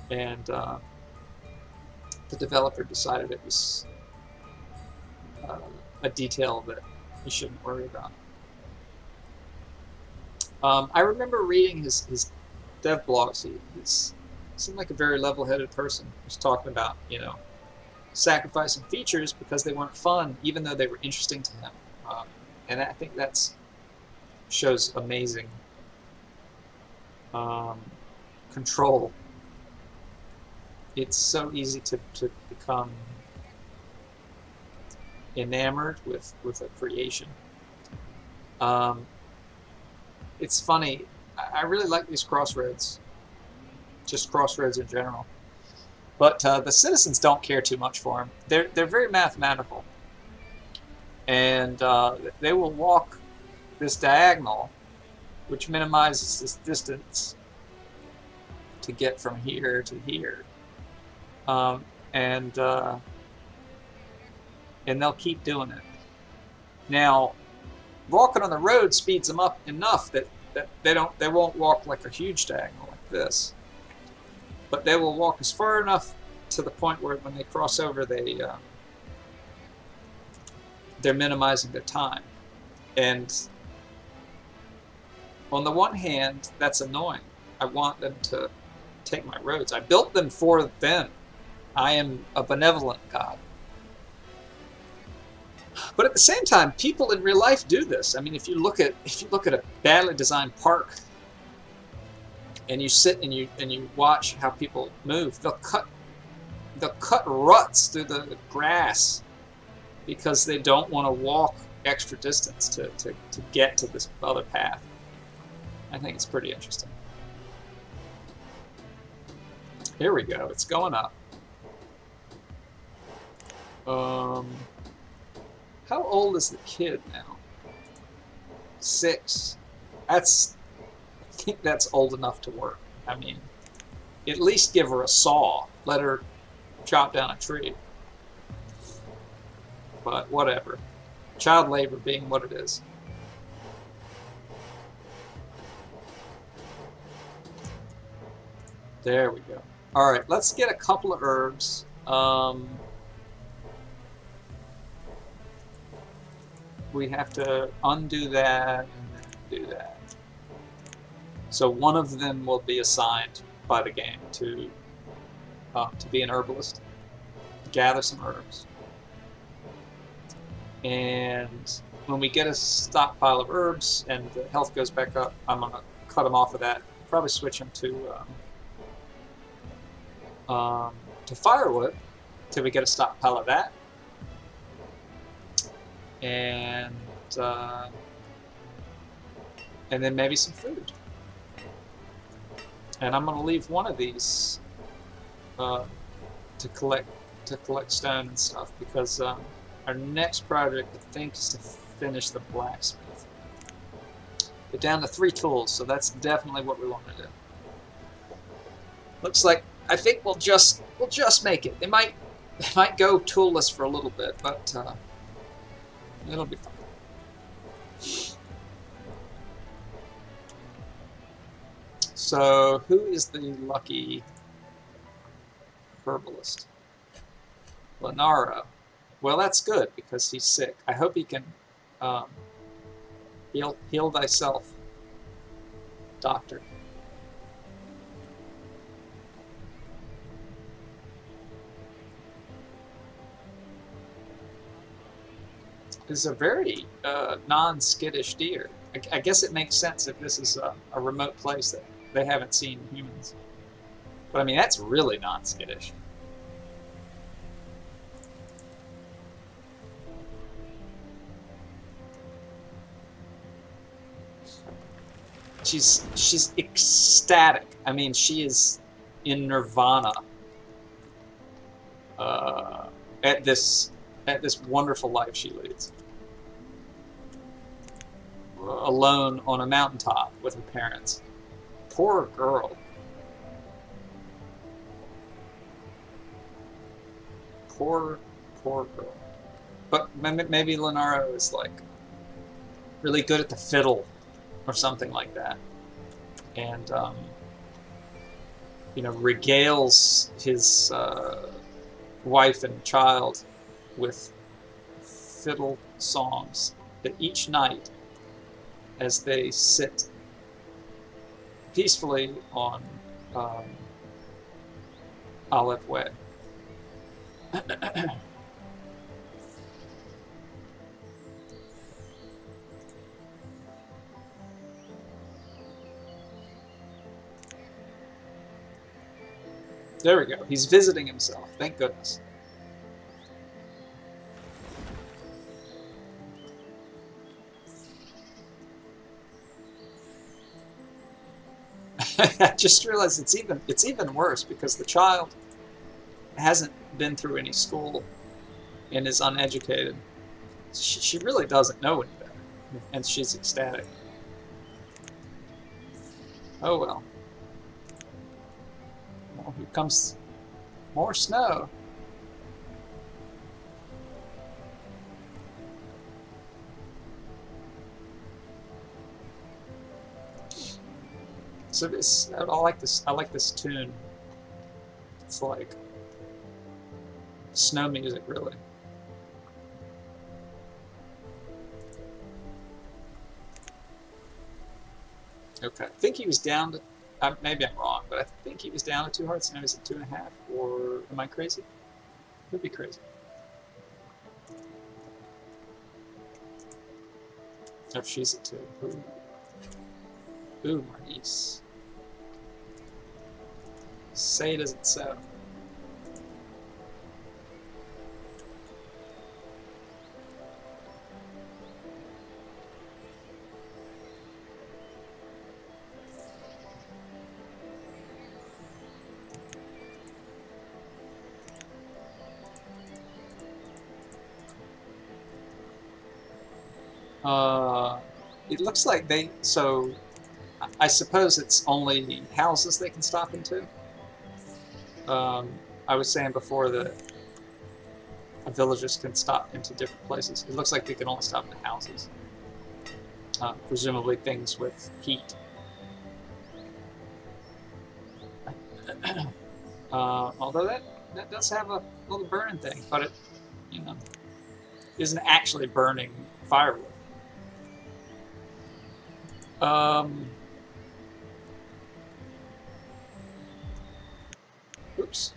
And the developer decided it was a detail that you shouldn't worry about. I remember reading his dev blogs. He seemed like a very level-headed person. He was talking about, you know, sacrificing features because they weren't fun, even though they were interesting to him. And I think that's shows amazing control. It's so easy to become enamored with a creation. It's funny. I really like these crossroads, just crossroads in general. But the citizens don't care too much for them. They're very mathematical, and they will walk this diagonal, which minimizes this distance to get from here to here, and they'll keep doing it. Now, walking on the road speeds them up enough that they won't walk like a huge diagonal like this, but they will walk as far enough to the point where when they cross over, they're minimizing their time. And on the one hand, that's annoying. I want them to take my roads. I built them for them. I am a benevolent God. But at the same time, people in real life do this. I mean, if you look at a badly designed park, and you sit and you watch how people move, they'll cut ruts through the grass because they don't want to walk extra distance to get to this other path. I think it's pretty interesting. Here we go. It's going up. How old is the kid now? 6. I think that's old enough to work. I mean, at least give her a saw. Let her chop down a tree. But whatever. Child labor being what it is. There we go. Alright, let's get a couple of herbs. We have to undo that and then do that. So one of them will be assigned by the game to be an herbalist, gather some herbs. And when we get a stockpile of herbs and the health goes back up, I'm going to cut them off of that. Probably switch them to firewood till we get a stockpile of that. And then maybe some food. And I'm going to leave one of these to collect stone and stuff, because our next project, I think, is to finish the blacksmith. We're down to 3 tools, so that's definitely what we want to do. Looks like I think we'll just make it. They might go toolless for a little bit, but it'll be fun. So, who is the lucky herbalist? Lenaro. Well, that's good, because he's sick. I hope he can heal thyself, doctor. This is a very non-skittish deer. I guess it makes sense if this is a remote place that they haven't seen humans. But I mean, that's really non-skittish. She's ecstatic. I mean, she is in nirvana at this wonderful life she leads. Alone on a mountaintop with her parents. Poor girl. Poor girl. But maybe Lenaro is like really good at the fiddle or something like that, and you know, regales his wife and child with fiddle songs that each night, as they sit peacefully on Olive Way. There we go. He's visiting himself. Thank goodness. I just realized it's even worse because the child hasn't been through any school and is uneducated. She really doesn't know any better, and she's ecstatic. Oh well. Well, here comes more snow. So this, I like this. I like this tune. It's like snow music, really. Okay, I think he was down to. Maybe I'm wrong, but I think he was down to 2 hearts. Now he's at 2.5. Or am I crazy? Could be crazy. Oh, she's at 2. Ooh, Marnice. Say it isn't so. It looks like they, so I suppose it's only houses they can stop into. I was saying before that villagers can stop into different places. It looks like they can only stop into houses. Presumably things with heat. Although that does have a little burning thing, but it, you know, isn't actually burning firewood. Oops.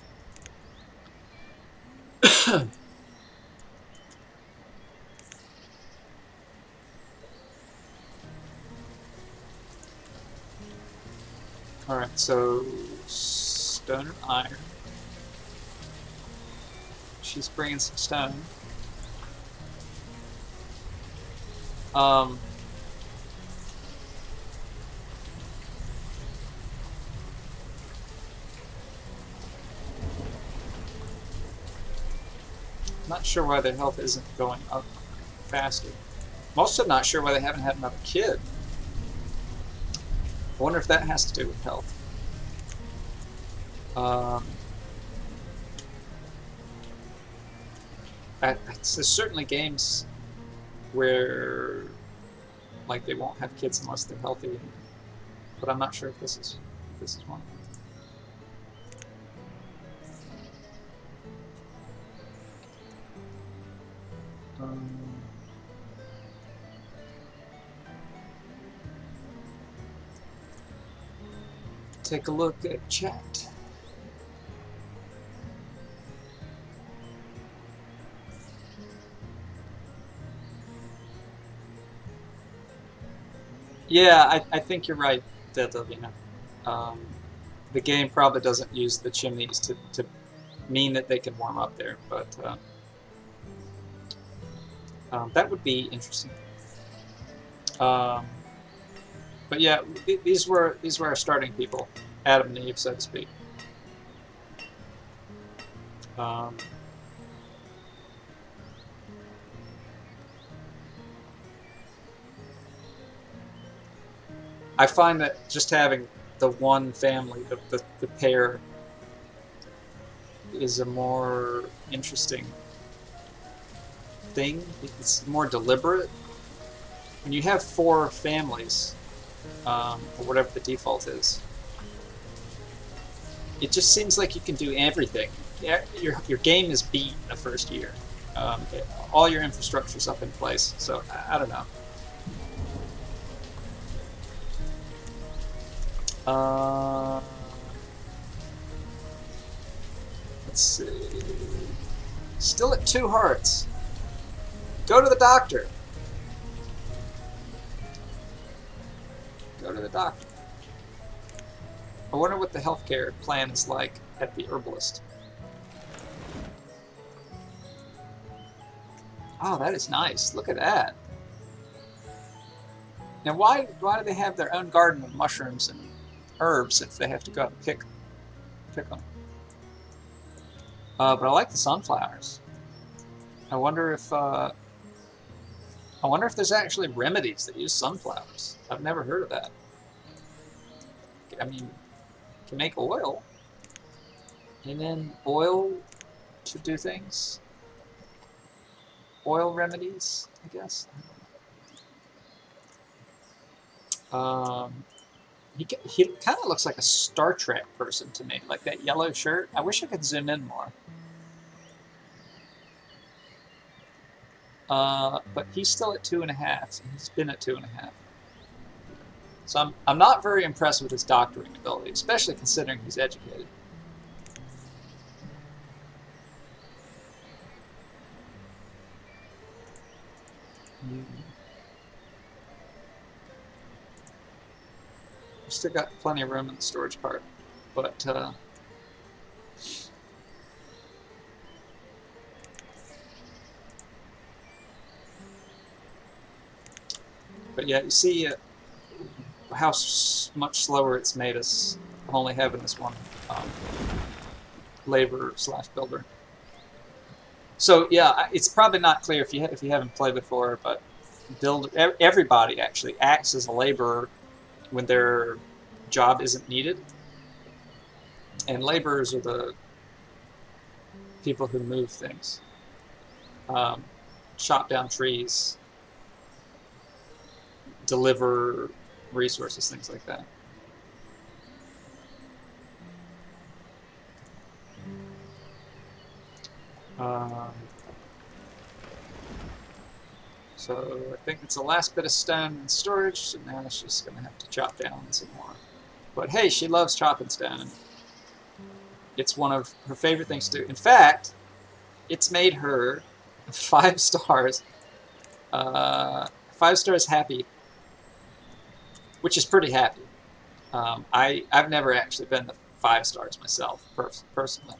Alright, so stone and iron. She's bringing some stone. Not sure why their health isn't going up faster. I'm also not sure why they haven't had another kid. I wonder if that has to do with health. There's certainly games where, like, they won't have kids unless they're healthy, but I'm not sure if this is one. Take a look at chat. Yeah, I think you're right, Delvina. The game probably doesn't use the chimneys to mean that they can warm up there, but that would be interesting. But yeah, these were our starting people, Adam and Eve, so to speak. I find that just having the one family, the pair, is a more interesting thing. It's more deliberate. When you have 4 families, or whatever the default is, it just seems like you can do everything. Yeah, your game is beat in the first year. All your infrastructure's up in place, so I don't know. Let's see. Still at 2 hearts. Go to the doctor. Go to the doctor. I wonder what the healthcare plan is like at the herbalist. Oh, that is nice. Look at that. Now, why do they have their own garden of mushrooms and herbs if they have to go out and pick them? But I like the sunflowers. I wonder if there's actually remedies that use sunflowers. I've never heard of that. I mean, you can make oil, and then oil to do things. Oil remedies, I guess. He kind of looks like a Star Trek person to me, like that yellow shirt. I wish I could zoom in more. But he's still at 2.5, so he's been at 2.5. So I'm not very impressed with his doctoring ability, especially considering he's educated. We've still got plenty of room in the storage cart, but yeah, you see how much slower it's made us only having this one laborer/builder. So yeah, it's probably not clear if you haven't played before, but everybody actually acts as a laborer when their job isn't needed, and laborers are the people who move things, chop down trees, deliver resources, things like that. So I think it's the last bit of stone in storage, so now she's going to have to chop down some more. But hey, she loves chopping stone. It's one of her favorite things to do. In fact, it's made her 5 stars. 5 stars happy, which is pretty happy. I've never actually been to 5 stars myself, personally.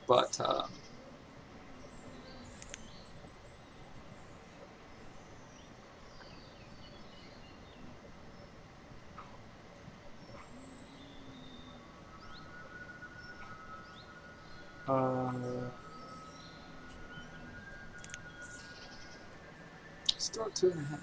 But still at 2.5.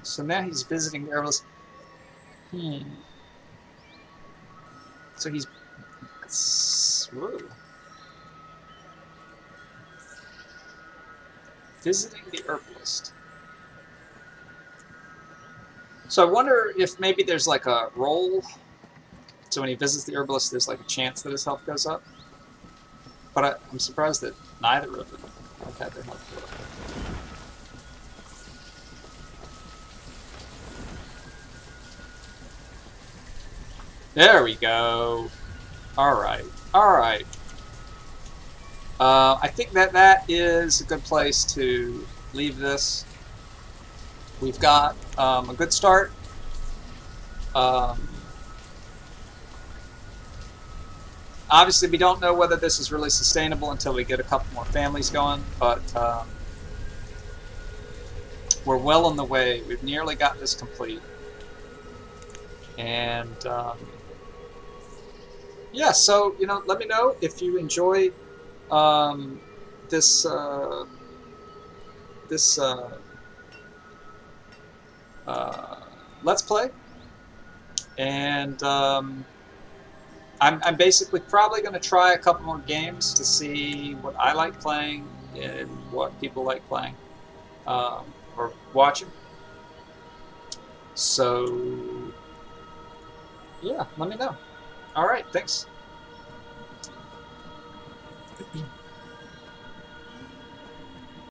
So now he's visiting the herbalist. So he's... Whoa. Visiting the herbalist. So I wonder if maybe there's like a roll. So when he visits the herbalist, there's like a chance that his health goes up. But I'm surprised that neither of them have had their health go up. There we go. Alright. Alright. I think that is a good place to leave this. We've got a good start. Obviously, we don't know whether this is really sustainable until we get a couple more families going, but we're well on the way. We've nearly got this complete. And yeah, so, you know, let me know if you enjoy this Let's Play. And I'm basically probably going to try a couple more games to see what I like playing and what people like playing or watching. So, yeah, let me know. All right, thanks.